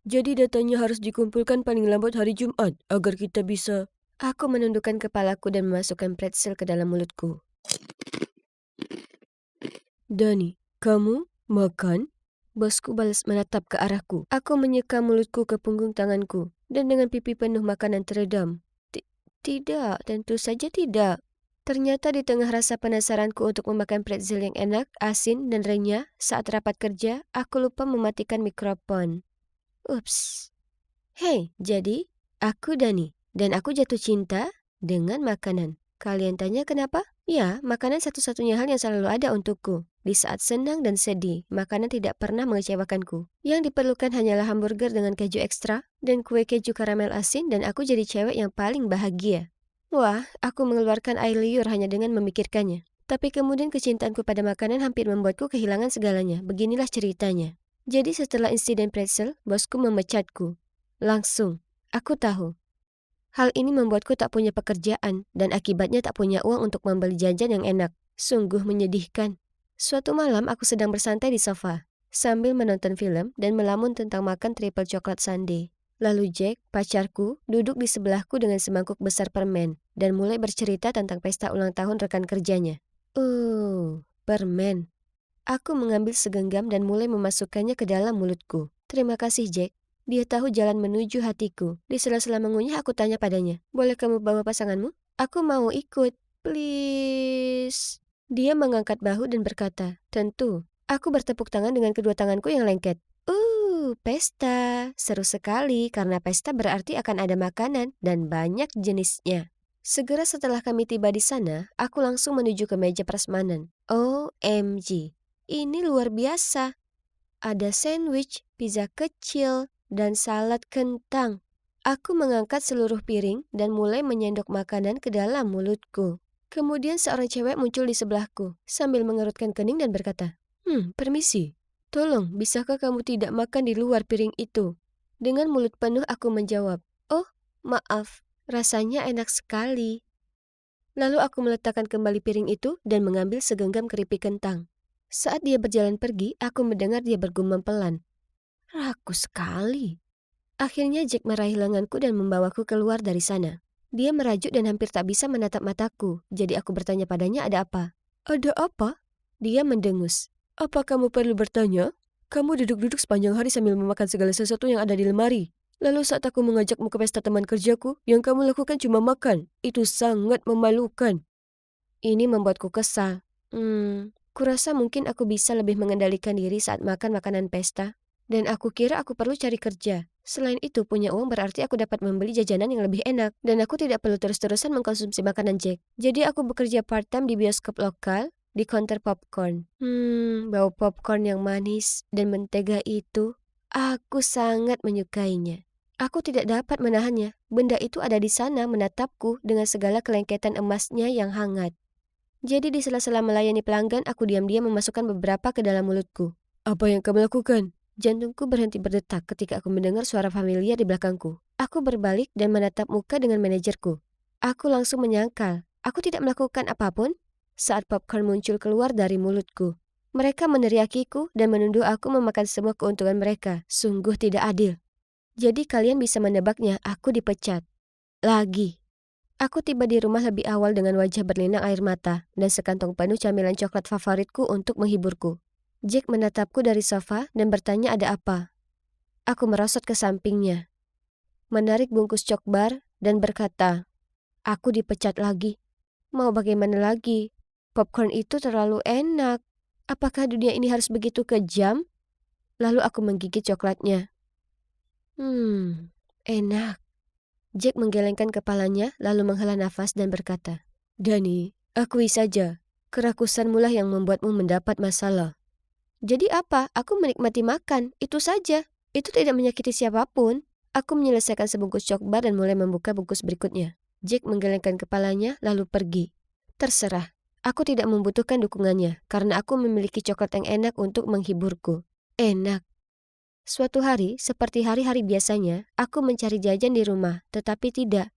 Jadi datanya harus dikumpulkan paling lambat hari Jumat agar kita bisa... Aku menundukkan kepalaku dan memasukkan pretzel ke dalam mulutku. Dani, kamu makan? Bosku balas menatap ke arahku. Aku menyeka mulutku ke punggung tanganku dan dengan pipi penuh makanan teredam. Tidak, tentu saja tidak. Ternyata di tengah rasa penasaranku untuk memakan pretzel yang enak, asin, dan renyah, saat rapat kerja, aku lupa mematikan mikrofon. Ups. Hei, jadi, aku Dani, dan aku jatuh cinta dengan makanan. Kalian tanya kenapa? Ya, makanan satu-satunya hal yang selalu ada untukku. Di saat senang dan sedih, makanan tidak pernah mengecewakanku. Yang diperlukan hanyalah hamburger dengan keju ekstra, dan kue keju karamel asin, dan aku jadi cewek yang paling bahagia. Wah, aku mengeluarkan air liur hanya dengan memikirkannya. Tapi kemudian kecintaanku pada makanan hampir membuatku kehilangan segalanya. Beginilah ceritanya. Jadi setelah insiden pretzel, bosku memecatku. Langsung, aku tahu. Hal ini membuatku tak punya pekerjaan dan akibatnya tak punya uang untuk membeli jajan yang enak. Sungguh menyedihkan. Suatu malam aku sedang bersantai di sofa, sambil menonton film dan melamun tentang makan triple coklat sundae. Lalu Jack, pacarku, duduk di sebelahku dengan semangkuk besar permen dan mulai bercerita tentang pesta ulang tahun rekan kerjanya. Permen. Aku mengambil segenggam dan mulai memasukkannya ke dalam mulutku. Terima kasih Jack. Dia tahu jalan menuju hatiku. Di sela-sela mengunyah aku tanya padanya, boleh kamu bawa pasanganmu? Aku mau ikut. Please. Dia mengangkat bahu dan berkata, tentu. Aku bertepuk tangan dengan kedua tanganku yang lengket. Pesta. Seru sekali karena pesta berarti akan ada makanan dan banyak jenisnya. Segera setelah kami tiba di sana, aku langsung menuju ke meja prasmanan. OMG. Ini luar biasa. Ada sandwich, pizza kecil, dan salad kentang. Aku mengangkat seluruh piring dan mulai menyendok makanan ke dalam mulutku. Kemudian seorang cewek muncul di sebelahku sambil mengerutkan kening dan berkata, permisi. Tolong, bisakah kamu tidak makan di luar piring itu? Dengan mulut penuh aku menjawab, oh, maaf, rasanya enak sekali. Lalu aku meletakkan kembali piring itu dan mengambil segenggam keripik kentang. Saat dia berjalan pergi, aku mendengar dia bergumam pelan. Rakus sekali. Akhirnya Jack meraih lenganku dan membawaku keluar dari sana. Dia merajuk dan hampir tak bisa menatap mataku, jadi aku bertanya padanya ada apa. Ada apa? Dia mendengus. Apa kamu perlu bertanya? Kamu duduk-duduk sepanjang hari sambil memakan segala sesuatu yang ada di lemari. Lalu saat aku mengajakmu ke pesta teman kerjaku, yang kamu lakukan cuma makan. Itu sangat memalukan. Ini membuatku kesal. Kurasa mungkin aku bisa lebih mengendalikan diri saat makan makanan pesta. Dan aku kira aku perlu cari kerja. Selain itu, punya uang berarti aku dapat membeli jajanan yang lebih enak. Dan aku tidak perlu terus-terusan mengkonsumsi makanan Jack. Jadi aku bekerja part-time di bioskop lokal, di counter popcorn. Bau popcorn yang manis dan mentega itu, aku sangat menyukainya. Aku tidak dapat menahannya. Benda itu ada di sana menatapku dengan segala kelengketan emasnya yang hangat. Jadi di sela-sela melayani pelanggan, aku diam-diam memasukkan beberapa ke dalam mulutku. Apa yang kamu lakukan? Jantungku berhenti berdetak ketika aku mendengar suara familiar di belakangku. Aku berbalik dan menatap muka dengan manajerku. Aku langsung menyangkal. Aku tidak melakukan apapun saat popcorn muncul keluar dari mulutku. Mereka meneriakiku dan menuduh aku memakan semua keuntungan mereka. Sungguh tidak adil. Jadi kalian bisa menebaknya, aku dipecat. Lagi. Aku tiba di rumah lebih awal dengan wajah berlinang air mata dan sekantong penuh camilan coklat favoritku untuk menghiburku. Jack menatapku dari sofa dan bertanya ada apa. Aku merosot ke sampingnya, menarik bungkus cokbar dan berkata, aku dipecat lagi. Mau bagaimana lagi? Popcorn itu terlalu enak. Apakah dunia ini harus begitu kejam? Lalu aku menggigit coklatnya. Enak. Jack menggelengkan kepalanya lalu menghela nafas dan berkata, Dani, akui saja, kerakusanmu lah yang membuatmu mendapat masalah. Jadi apa? Aku menikmati makan, itu saja. Itu tidak menyakiti siapapun. Aku menyelesaikan sebungkus cokbar dan mulai membuka bungkus berikutnya. Jack menggelengkan kepalanya lalu pergi. Terserah, aku tidak membutuhkan dukungannya karena aku memiliki coklat yang enak untuk menghiburku. Enak. Suatu hari, seperti hari-hari biasanya, aku mencari jajan di rumah, tetapi tidak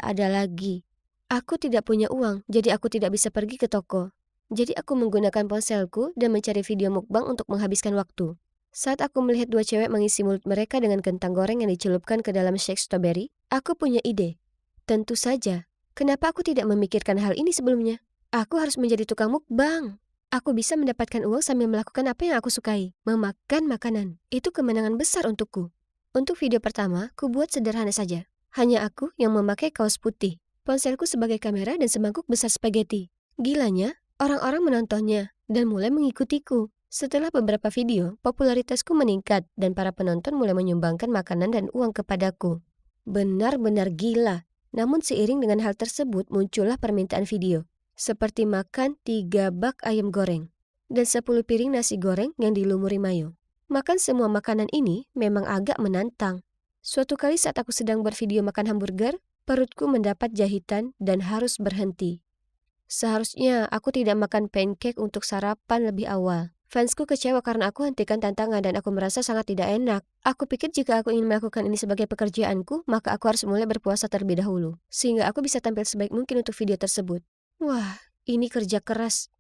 ada lagi. Aku tidak punya uang, jadi aku tidak bisa pergi ke toko. Jadi aku menggunakan ponselku dan mencari video mukbang untuk menghabiskan waktu. Saat aku melihat dua cewek mengisi mulut mereka dengan kentang goreng yang dicelupkan ke dalam shake strawberry, aku punya ide. Tentu saja, kenapa aku tidak memikirkan hal ini sebelumnya? Aku harus menjadi tukang mukbang. Aku bisa mendapatkan uang sambil melakukan apa yang aku sukai, memakan makanan. Itu kemenangan besar untukku. Untuk video pertama, ku buat sederhana saja. Hanya aku yang memakai kaos putih, ponselku sebagai kamera dan semangkuk besar spaghetti. Gilanya, orang-orang menontonnya dan mulai mengikutiku. Setelah beberapa video, popularitasku meningkat dan para penonton mulai menyumbangkan makanan dan uang kepadaku. Benar-benar gila. Namun seiring dengan hal tersebut muncullah permintaan video. Seperti makan 3 bak ayam goreng dan 10 piring nasi goreng yang dilumuri mayo. Makan semua makanan ini memang agak menantang. Suatu kali saat aku sedang bervideo makan hamburger, perutku mendapat jahitan dan harus berhenti. Seharusnya aku tidak makan pancake untuk sarapan lebih awal. Fansku kecewa karena aku hentikan tantangan dan aku merasa sangat tidak enak. Aku pikir jika aku ingin melakukan ini sebagai pekerjaanku, maka aku harus mulai berpuasa terlebih dahulu, sehingga aku bisa tampil sebaik mungkin untuk video tersebut. Wah, ini kerja keras.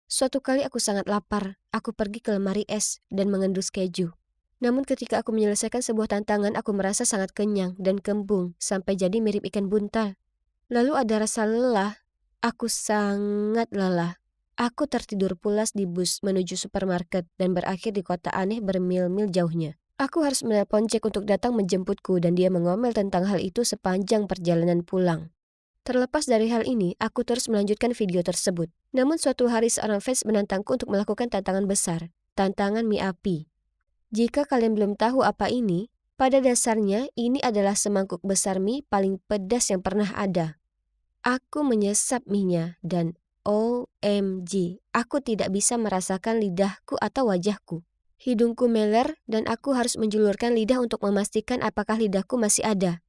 Suatu kali aku sangat lapar, aku pergi ke lemari es dan mengendus keju. Namun ketika aku menyelesaikan sebuah tantangan, aku merasa sangat kenyang dan kembung sampai jadi mirip ikan buntal. Lalu ada rasa lelah. Aku sangat lelah. Aku tertidur pulas di bus menuju supermarket dan berakhir di kota aneh bermil-mil jauhnya. Aku harus menelpon Jack untuk datang menjemputku dan dia mengomel tentang hal itu sepanjang perjalanan pulang. Terlepas dari hal ini, aku terus melanjutkan video tersebut. Namun suatu hari seorang fans menantangku untuk melakukan tantangan besar, tantangan mie api. Jika kalian belum tahu apa ini, pada dasarnya ini adalah semangkuk besar mie paling pedas yang pernah ada. Aku menyesap mie-nya dan OMG, aku tidak bisa merasakan lidahku atau wajahku. Hidungku meler dan aku harus menjulurkan lidah untuk memastikan apakah lidahku masih ada.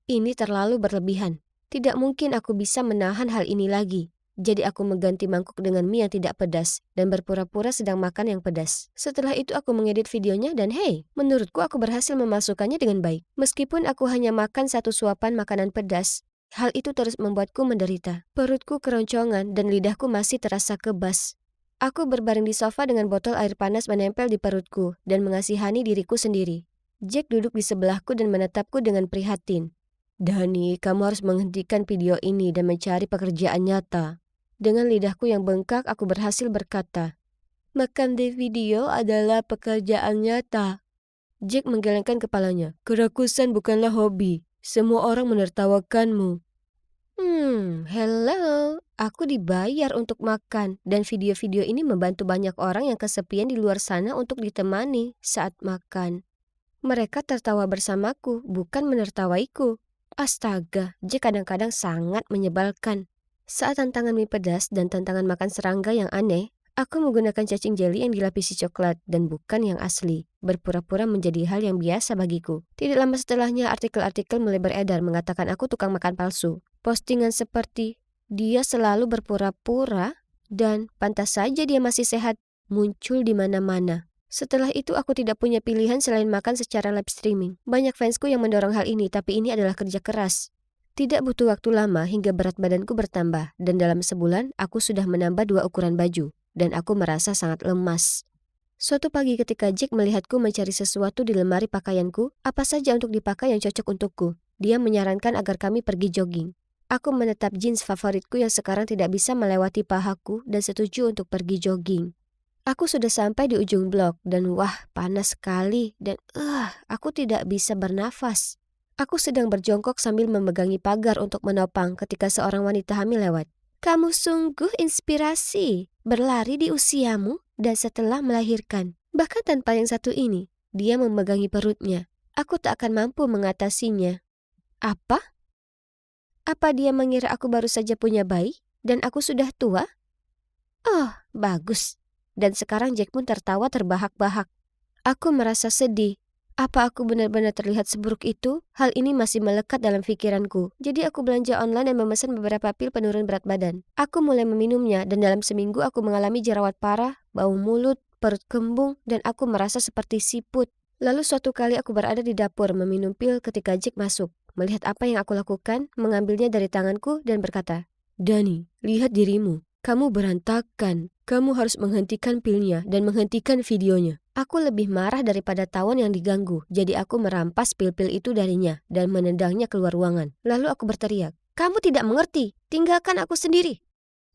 Ini terlalu berlebihan. Tidak mungkin aku bisa menahan hal ini lagi. Jadi aku mengganti mangkuk dengan mie yang tidak pedas dan berpura-pura sedang makan yang pedas. Setelah itu aku mengedit videonya dan hey, menurutku aku berhasil memasukkannya dengan baik. Meskipun aku hanya makan satu suapan makanan pedas, hal itu terus membuatku menderita. Perutku keroncongan dan lidahku masih terasa kebas. Aku berbaring di sofa dengan botol air panas menempel di perutku dan mengasihani diriku sendiri. Jack duduk di sebelahku dan menatapku dengan prihatin. Dani, kamu harus menghentikan video ini dan mencari pekerjaan nyata. Dengan lidahku yang bengkak, aku berhasil berkata, makan di video adalah pekerjaan nyata. Jack menggelengkan kepalanya. Kerakusan bukanlah hobi. Semua orang menertawakanmu. Hello. Aku dibayar untuk makan dan video-video ini membantu banyak orang yang kesepian di luar sana untuk ditemani saat makan. Mereka tertawa bersamaku, bukan menertawaiku. Astaga, Jack kadang-kadang sangat menyebalkan. Saat tantangan mie pedas dan tantangan makan serangga yang aneh, aku menggunakan cacing jeli yang dilapisi coklat dan bukan yang asli. Berpura-pura menjadi hal yang biasa bagiku. Tidak lama setelahnya artikel-artikel mulai beredar mengatakan aku tukang makan palsu. Postingan seperti, dia selalu berpura-pura dan pantas saja dia masih sehat, muncul di mana-mana. Setelah itu aku tidak punya pilihan selain makan secara live streaming. Banyak fansku yang mendorong hal ini, tapi ini adalah kerja keras. Tidak butuh waktu lama hingga berat badanku bertambah dan dalam sebulan aku sudah menambah 2 ukuran baju dan aku merasa sangat lemas. Suatu pagi ketika Jack melihatku mencari sesuatu di lemari pakaianku, apa saja untuk dipakai yang cocok untukku, dia menyarankan agar kami pergi jogging. Aku menetap jeans favoritku yang sekarang tidak bisa melewati pahaku dan setuju untuk pergi jogging. Aku sudah sampai di ujung blok dan wah panas sekali dan aku tidak bisa bernafas. Aku sedang berjongkok sambil memegangi pagar untuk menopang ketika seorang wanita hamil lewat. Kamu sungguh inspirasi, berlari di usiamu dan setelah melahirkan. Bahkan tanpa yang satu ini, dia memegangi perutnya. Aku tak akan mampu mengatasinya. Apa? Apa dia mengira aku baru saja punya bayi dan aku sudah tua? Oh, bagus. Dan sekarang Jack pun tertawa terbahak-bahak. Aku merasa sedih. Apa aku benar-benar terlihat seburuk itu? Hal ini masih melekat dalam pikiranku. Jadi aku belanja online dan memesan beberapa pil penurun berat badan. Aku mulai meminumnya dan dalam seminggu aku mengalami jerawat parah, bau mulut, perut kembung, dan aku merasa seperti siput. Lalu suatu kali aku berada di dapur meminum pil ketika Jack masuk. Melihat apa yang aku lakukan, mengambilnya dari tanganku dan berkata, Dani, lihat dirimu. Kamu berantakan. Kamu harus menghentikan pilnya dan menghentikan videonya. Aku lebih marah daripada tawon yang diganggu, jadi aku merampas pil-pil itu darinya dan menendangnya keluar ruangan. Lalu aku berteriak, "Kamu tidak mengerti, tinggalkan aku sendiri."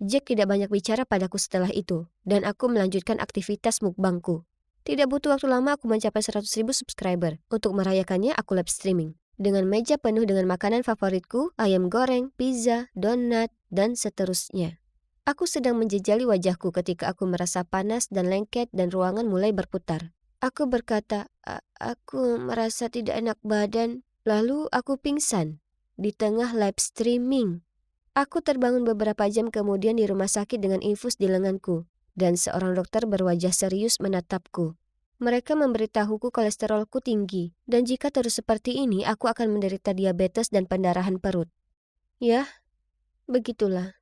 Jack tidak banyak bicara padaku setelah itu, dan aku melanjutkan aktivitas mukbangku. Tidak butuh waktu lama aku mencapai 100.000 subscriber. Untuk merayakannya aku live streaming. Dengan meja penuh dengan makanan favoritku, ayam goreng, pizza, donat, dan seterusnya. Aku sedang menjejali wajahku ketika aku merasa panas dan lengket dan ruangan mulai berputar. Aku berkata, Aku merasa tidak enak badan." Lalu aku pingsan di tengah live streaming. Aku terbangun beberapa jam kemudian di rumah sakit dengan infus di lenganku, dan seorang dokter berwajah serius menatapku. Mereka memberitahuku kolesterolku tinggi, dan jika terus seperti ini aku akan menderita diabetes dan pendarahan perut. Ya, begitulah.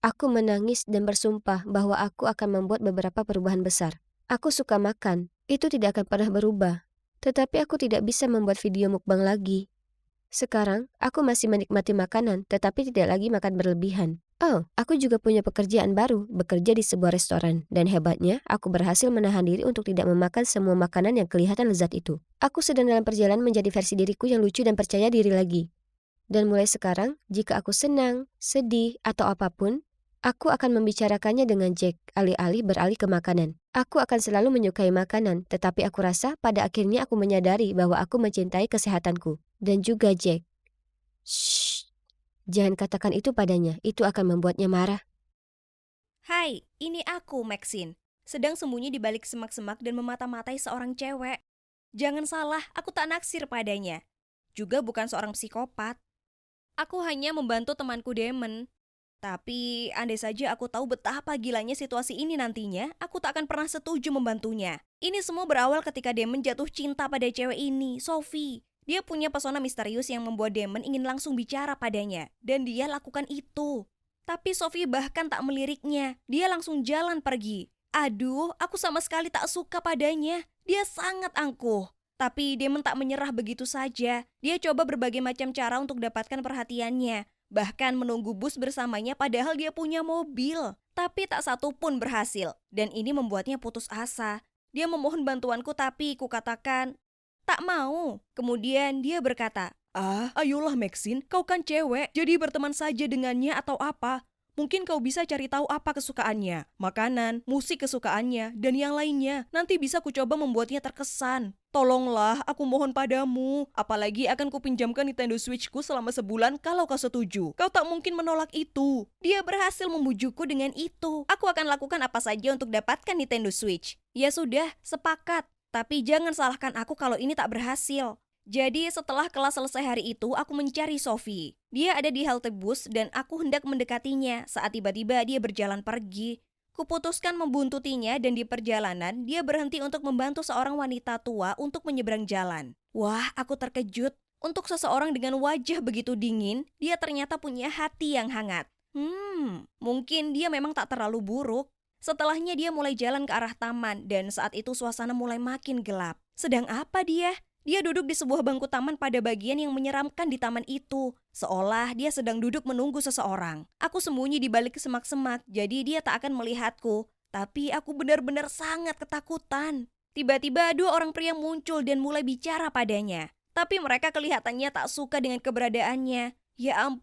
Aku menangis dan bersumpah bahwa aku akan membuat beberapa perubahan besar. Aku suka makan, itu tidak akan pernah berubah. Tetapi aku tidak bisa membuat video mukbang lagi. Sekarang, aku masih menikmati makanan, tetapi tidak lagi makan berlebihan. Oh, aku juga punya pekerjaan baru, bekerja di sebuah restoran. Dan hebatnya, aku berhasil menahan diri untuk tidak memakan semua makanan yang kelihatan lezat itu. Aku sedang dalam perjalanan menjadi versi diriku yang lucu dan percaya diri lagi. Dan mulai sekarang, jika aku senang, sedih, atau apapun, aku akan membicarakannya dengan Jack, alih-alih beralih ke makanan. Aku akan selalu menyukai makanan, tetapi aku rasa pada akhirnya aku menyadari bahwa aku mencintai kesehatanku. Dan juga Jack. Shh, jangan katakan itu padanya, itu akan membuatnya marah. Hai, ini aku, Maxine. Sedang sembunyi di balik semak-semak dan memata-matai seorang cewek. Jangan salah, aku tak naksir padanya. Juga bukan seorang psikopat. Aku hanya membantu temanku Damon. Tapi, andai saja aku tahu betapa gilanya situasi ini nantinya, aku tak akan pernah setuju membantunya. Ini semua berawal ketika Damon jatuh cinta pada cewek ini, Sophie. Dia punya pesona misterius yang membuat Damon ingin langsung bicara padanya. Dan dia lakukan itu. Tapi Sophie bahkan tak meliriknya. Dia langsung jalan pergi. Aduh, aku sama sekali tak suka padanya. Dia sangat angkuh. Tapi Damon tak menyerah begitu saja. Dia coba berbagai macam cara untuk dapatkan perhatiannya. Bahkan menunggu bus bersamanya padahal dia punya mobil. Tapi tak satu pun berhasil. Dan ini membuatnya putus asa. Dia memohon bantuanku tapi kukatakan, tak mau. Kemudian dia berkata, ayolah Maxine, kau kan cewek, jadi berteman saja dengannya atau apa. Mungkin kau bisa cari tahu apa kesukaannya, makanan, musik kesukaannya, dan yang lainnya. Nanti bisa ku coba membuatnya terkesan. Tolonglah, aku mohon padamu. Apalagi akan kupinjamkan Nintendo Switch-ku selama sebulan kalau kau setuju. Kau tak mungkin menolak itu. Dia berhasil membujukku dengan itu. Aku akan lakukan apa saja untuk dapatkan Nintendo Switch. Ya sudah, sepakat. Tapi jangan salahkan aku kalau ini tak berhasil. Jadi setelah kelas selesai hari itu, aku mencari Sophie. Dia ada di halte bus dan aku hendak mendekatinya saat tiba-tiba dia berjalan pergi. Kuputuskan membuntutinya dan di perjalanan dia berhenti untuk membantu seorang wanita tua untuk menyeberang jalan. Wah, aku terkejut. Untuk seseorang dengan wajah begitu dingin, dia ternyata punya hati yang hangat. Mungkin dia memang tak terlalu buruk. Setelahnya dia mulai jalan ke arah taman dan saat itu suasana mulai makin gelap. Sedang apa dia? Dia duduk di sebuah bangku taman pada bagian yang menyeramkan di taman itu. Seolah dia sedang duduk menunggu seseorang. Aku sembunyi di balik semak-semak, jadi dia tak akan melihatku. Tapi aku benar-benar sangat ketakutan. Tiba-tiba dua orang pria muncul dan mulai bicara padanya. Tapi mereka kelihatannya tak suka dengan keberadaannya.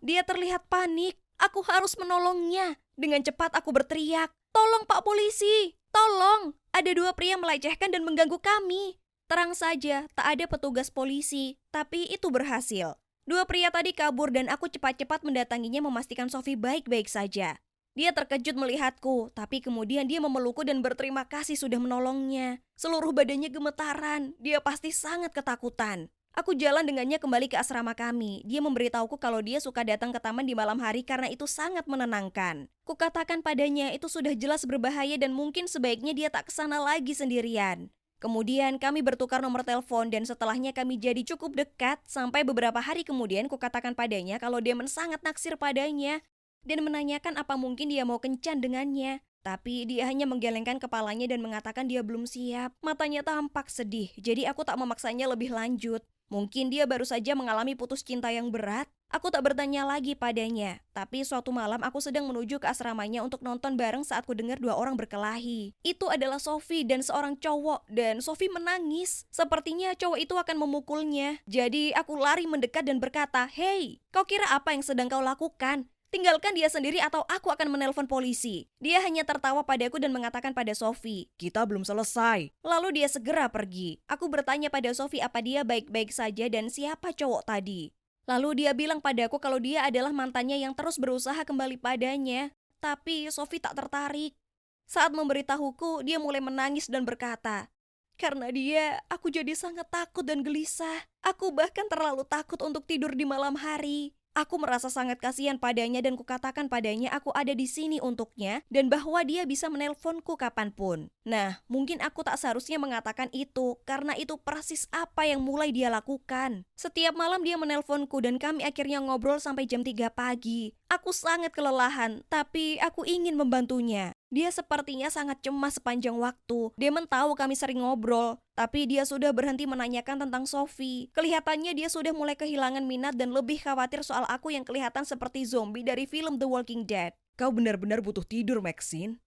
Dia terlihat panik. Aku harus menolongnya. Dengan cepat aku berteriak, "Tolong Pak Polisi! Tolong! Ada dua pria melecehkan dan mengganggu kami." Terang saja, tak ada petugas polisi, tapi itu berhasil. Dua pria tadi kabur dan aku cepat-cepat mendatanginya memastikan Sophie baik-baik saja. Dia terkejut melihatku, tapi kemudian dia memelukku dan berterima kasih sudah menolongnya. Seluruh badannya gemetaran, dia pasti sangat ketakutan. Aku jalan dengannya kembali ke asrama kami. Dia memberitahuku kalau dia suka datang ke taman di malam hari karena itu sangat menenangkan. Kukatakan padanya itu sudah jelas berbahaya dan mungkin sebaiknya dia tak kesana lagi sendirian. Kemudian kami bertukar nomor telepon dan setelahnya kami jadi cukup dekat sampai beberapa hari kemudian kukatakan padanya kalau Damon sangat naksir padanya dan menanyakan apa mungkin dia mau kencan dengannya. Tapi dia hanya menggelengkan kepalanya dan mengatakan dia belum siap. Matanya tampak sedih, jadi aku tak memaksanya lebih lanjut. Mungkin dia baru saja mengalami putus cinta yang berat. Aku tak bertanya lagi padanya. Tapi suatu malam aku sedang menuju ke asramanya untuk nonton bareng saat ku dengar dua orang berkelahi. Itu adalah Sophie dan seorang cowok, dan Sophie menangis. Sepertinya cowok itu akan memukulnya. Jadi aku lari mendekat dan berkata, "Hei, kau kira apa yang sedang kau lakukan? Tinggalkan dia sendiri atau aku akan menelpon polisi." Dia hanya tertawa padaku dan mengatakan pada Sophie, "Kita belum selesai." Lalu dia segera pergi. Aku bertanya pada Sophie apa dia baik-baik saja dan siapa cowok tadi. Lalu dia bilang padaku kalau dia adalah mantannya yang terus berusaha kembali padanya. Tapi Sophie tak tertarik. Saat memberitahuku, dia mulai menangis dan berkata, "Karena dia, aku jadi sangat takut dan gelisah. Aku bahkan terlalu takut untuk tidur di malam hari." Aku merasa sangat kasihan padanya dan kukatakan padanya aku ada di sini untuknya dan bahwa dia bisa menelponku kapanpun. Nah, mungkin aku tak seharusnya mengatakan itu karena itu persis apa yang mulai dia lakukan. Setiap malam dia menelponku dan kami akhirnya ngobrol sampai jam 3 pagi. Aku sangat kelelahan, tapi aku ingin membantunya. Dia sepertinya sangat cemas sepanjang waktu. Dia tahu kami sering ngobrol, tapi dia sudah berhenti menanyakan tentang Sophie. Kelihatannya dia sudah mulai kehilangan minat dan lebih khawatir soal aku yang kelihatan seperti zombie dari film The Walking Dead. Kau benar-benar butuh tidur, Maxine.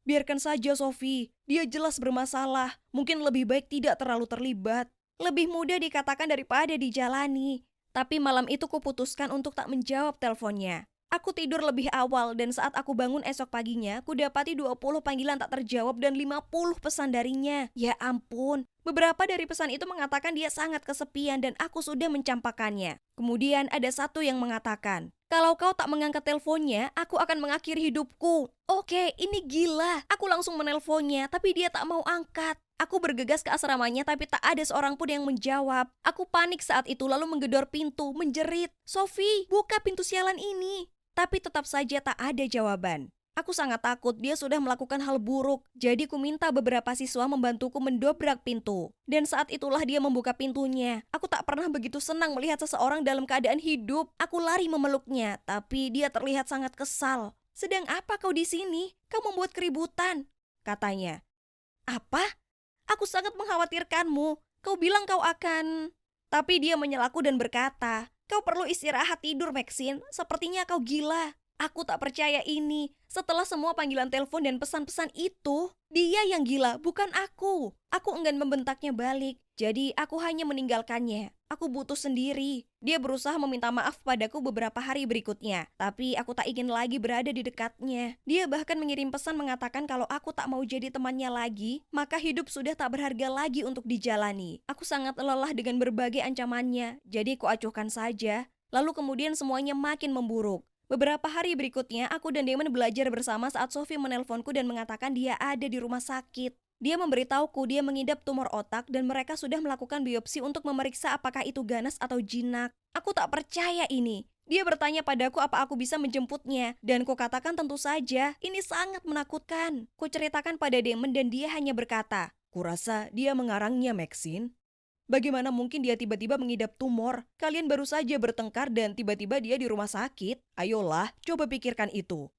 Biarkan saja Sophie, dia jelas bermasalah. Mungkin lebih baik tidak terlalu terlibat. Lebih mudah dikatakan daripada dijalani. Tapi malam itu kuputuskan untuk tak menjawab teleponnya. Aku tidur lebih awal dan saat aku bangun esok paginya, ku dapati 20 panggilan tak terjawab dan 50 pesan darinya. Ya ampun, beberapa dari pesan itu mengatakan dia sangat kesepian dan aku sudah mencampakannya. Kemudian ada satu yang mengatakan, "Kalau kau tak mengangkat teleponnya, aku akan mengakhiri hidupku." Oke, ini gila. Aku langsung menelponnya, tapi dia tak mau angkat. Aku bergegas ke asramanya tapi tak ada seorang pun yang menjawab. Aku panik saat itu lalu menggedor pintu, menjerit, "Sophie, buka pintu sialan ini." Tapi tetap saja tak ada jawaban. Aku sangat takut dia sudah melakukan hal buruk, jadi ku minta beberapa siswa membantuku mendobrak pintu. Dan saat itulah dia membuka pintunya. Aku tak pernah begitu senang melihat seseorang dalam keadaan hidup. Aku lari memeluknya, tapi dia terlihat sangat kesal. "Sedang apa kau di sini? Kau membuat keributan," katanya. "Apa? Aku sangat mengkhawatirkanmu. Kau bilang kau akan..." Tapi dia menyelaku dan berkata, "Kau perlu istirahat tidur, Maxine. Sepertinya kau gila." Aku tak percaya ini. Setelah semua panggilan telepon dan pesan-pesan itu, dia yang gila, bukan aku. Aku enggan membentaknya balik. Jadi aku hanya meninggalkannya. Aku butuh sendiri. Dia berusaha meminta maaf padaku beberapa hari berikutnya. Tapi aku tak ingin lagi berada di dekatnya. Dia bahkan mengirim pesan mengatakan kalau aku tak mau jadi temannya lagi, maka hidup sudah tak berharga lagi untuk dijalani. Aku sangat lelah dengan berbagai ancamannya. Jadi ku acuhkan saja. Lalu kemudian semuanya makin memburuk. Beberapa hari berikutnya, aku dan Damon belajar bersama saat Sophie menelponku dan mengatakan dia ada di rumah sakit. Dia memberitahuku dia mengidap tumor otak dan mereka sudah melakukan biopsi untuk memeriksa apakah itu ganas atau jinak. Aku tak percaya ini. Dia bertanya padaku apa aku bisa menjemputnya, dan ku katakan tentu saja, ini sangat menakutkan. Ku ceritakan pada Damon dan dia hanya berkata, "Kurasa dia mengarangnya, Maxine. Bagaimana mungkin dia tiba-tiba mengidap tumor? Kalian baru saja bertengkar dan tiba-tiba dia di rumah sakit. Ayolah, coba pikirkan itu."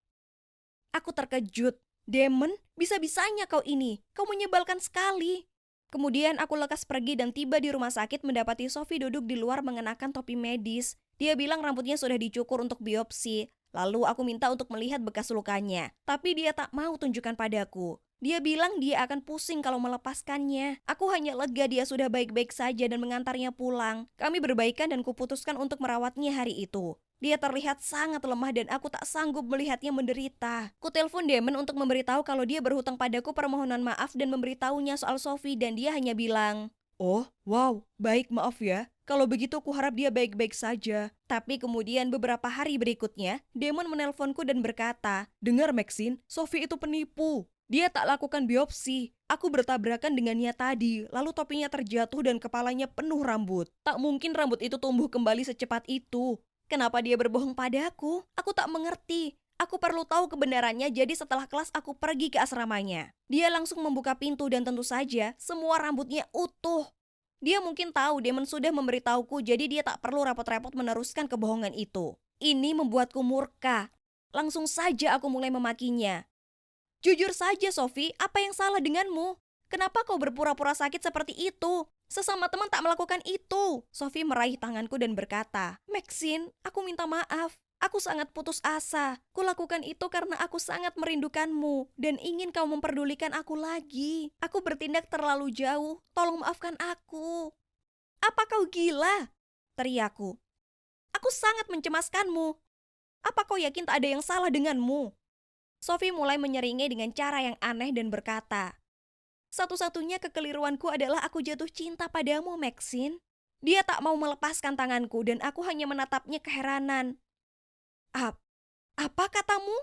Aku terkejut. "Damon, bisa-bisanya kau ini. Kau menyebalkan sekali." Kemudian aku lekas pergi dan tiba di rumah sakit mendapati Sophie duduk di luar mengenakan topi medis. Dia bilang rambutnya sudah dicukur untuk biopsi. Lalu aku minta untuk melihat bekas lukanya. Tapi dia tak mau tunjukkan padaku. Dia bilang dia akan pusing kalau melepaskannya. Aku hanya lega dia sudah baik-baik saja dan mengantarnya pulang. Kami berbaikan dan kuputuskan untuk merawatnya hari itu. Dia terlihat sangat lemah dan aku tak sanggup melihatnya menderita. Ku telepon Damon untuk memberitahu kalau dia berhutang padaku permohonan maaf dan memberitahunya soal Sophie dan dia hanya bilang, "Oh, wow, baik, maaf ya. Kalau begitu ku harap dia baik-baik saja." Tapi kemudian beberapa hari berikutnya, Damon menelponku dan berkata, "Dengar Maxine, Sophie itu penipu. Dia tak lakukan biopsi. Aku bertabrakan dengannya tadi, lalu topinya terjatuh dan kepalanya penuh rambut. Tak mungkin rambut itu tumbuh kembali secepat itu. Kenapa dia berbohong padaku? Aku tak mengerti. Aku perlu tahu kebenarannya, jadi setelah kelas aku pergi ke asramanya. Dia langsung membuka pintu dan tentu saja semua rambutnya utuh. Dia mungkin tahu Damon sudah memberitahuku, jadi dia tak perlu repot-repot meneruskan kebohongan itu. Ini membuatku murka. Langsung saja aku mulai memakinya. "Jujur saja, Sophie, apa yang salah denganmu? Kenapa kau berpura-pura sakit seperti itu? Sesama teman tak melakukan itu. Sophie meraih tanganku dan berkata, Maxine, aku minta maaf. Aku sangat putus asa. Kulakukan itu karena aku sangat merindukanmu dan ingin kau memperdulikan aku lagi. Aku bertindak terlalu jauh. Tolong maafkan aku. Apa kau gila? Teriakku. Aku sangat mencemaskanmu. Apa kau yakin tak ada yang salah denganmu? Sophie mulai menyeringai dengan cara yang aneh dan berkata, satu-satunya kekeliruanku adalah aku jatuh cinta padamu, Maxine. Dia tak mau melepaskan tanganku dan aku hanya menatapnya keheranan. Apa katamu?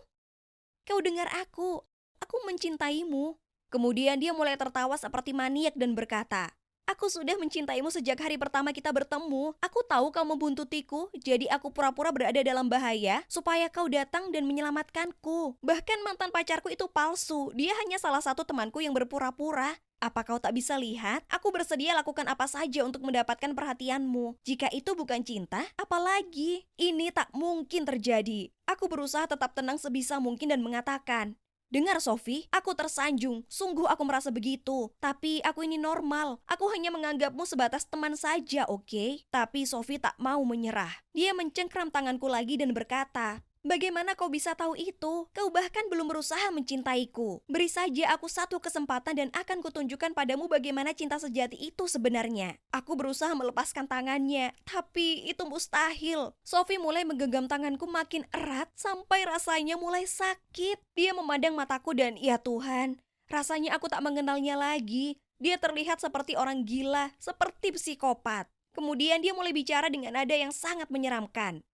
Kau dengar aku. Aku mencintaimu. Kemudian dia mulai tertawa seperti maniak dan berkata, aku sudah mencintaimu sejak hari pertama kita bertemu. Aku tahu kau membuntutiku, jadi aku pura-pura berada dalam bahaya supaya kau datang dan menyelamatkanku. Bahkan mantan pacarku itu palsu. Dia hanya salah satu temanku yang berpura-pura. Apa kau tak bisa lihat? Aku bersedia lakukan apa saja untuk mendapatkan perhatianmu. Jika itu bukan cinta, apalagi? Ini tak mungkin terjadi. Aku berusaha tetap tenang sebisa mungkin dan mengatakan, dengar Sophie, aku tersanjung. Sungguh aku merasa begitu. Tapi aku ini normal. Aku hanya menganggapmu sebatas teman saja, oke? Tapi Sophie tak mau menyerah. Dia mencengkram tanganku lagi dan berkata, bagaimana kau bisa tahu itu? Kau bahkan belum berusaha mencintaiku. Beri saja aku satu kesempatan dan akan kutunjukkan padamu bagaimana cinta sejati itu sebenarnya. Aku berusaha melepaskan tangannya, tapi itu mustahil. Sophie mulai menggenggam tanganku makin erat sampai rasanya mulai sakit. Dia memandang mataku dan ya Tuhan, rasanya aku tak mengenalnya lagi. Dia terlihat seperti orang gila, seperti psikopat. Kemudian dia mulai bicara dengan nada yang sangat menyeramkan.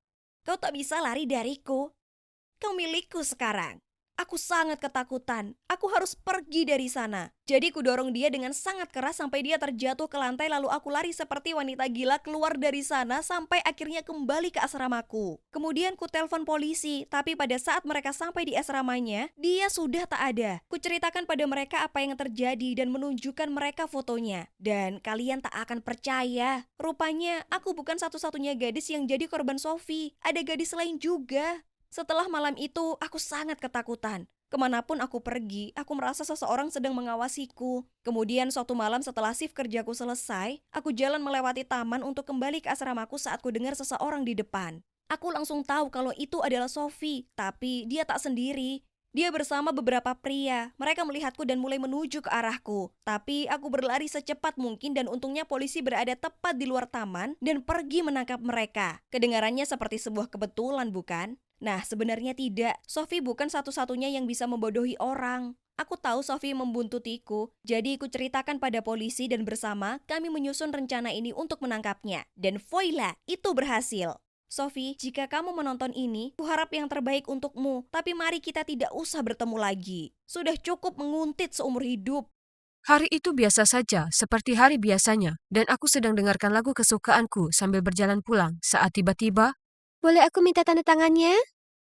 Kau tak bisa lari dariku. Kau milikku sekarang. Aku sangat ketakutan. Aku harus pergi dari sana. Jadi kudorong dia dengan sangat keras sampai dia terjatuh ke lantai lalu aku lari seperti wanita gila keluar dari sana sampai akhirnya kembali ke asramaku. Kemudian ku telepon polisi, tapi pada saat mereka sampai di asramanya, dia sudah tak ada. Kuceritakan pada mereka apa yang terjadi dan menunjukkan mereka fotonya. Dan kalian tak akan percaya. Rupanya aku bukan satu-satunya gadis yang jadi korban Sophie. Ada gadis lain juga. Setelah malam itu, aku sangat ketakutan. Kemanapun aku pergi, aku merasa seseorang sedang mengawasiku. Kemudian suatu malam setelah shift kerjaku selesai, aku jalan melewati taman untuk kembali ke asramaku saat ku dengar seseorang di depan. Aku langsung tahu kalau itu adalah Sophie, tapi dia tak sendiri. Dia bersama beberapa pria. Mereka melihatku dan mulai menuju ke arahku. Tapi aku berlari secepat mungkin dan untungnya polisi berada tepat di luar taman dan pergi menangkap mereka. Kedengarannya seperti sebuah kebetulan, bukan? Nah, sebenarnya tidak. Sophie bukan satu-satunya yang bisa membodohi orang. Aku tahu Sophie membuntutiku, jadi aku ceritakan pada polisi dan bersama kami menyusun rencana ini untuk menangkapnya. Dan voila, itu berhasil. Sophie, jika kamu menonton ini, kuharap yang terbaik untukmu. Tapi mari kita tidak usah bertemu lagi. Sudah cukup menguntit seumur hidup. Hari itu biasa saja, seperti hari biasanya, dan aku sedang dengarkan lagu kesukaanku sambil berjalan pulang saat tiba-tiba, Boleh aku minta tanda tangannya?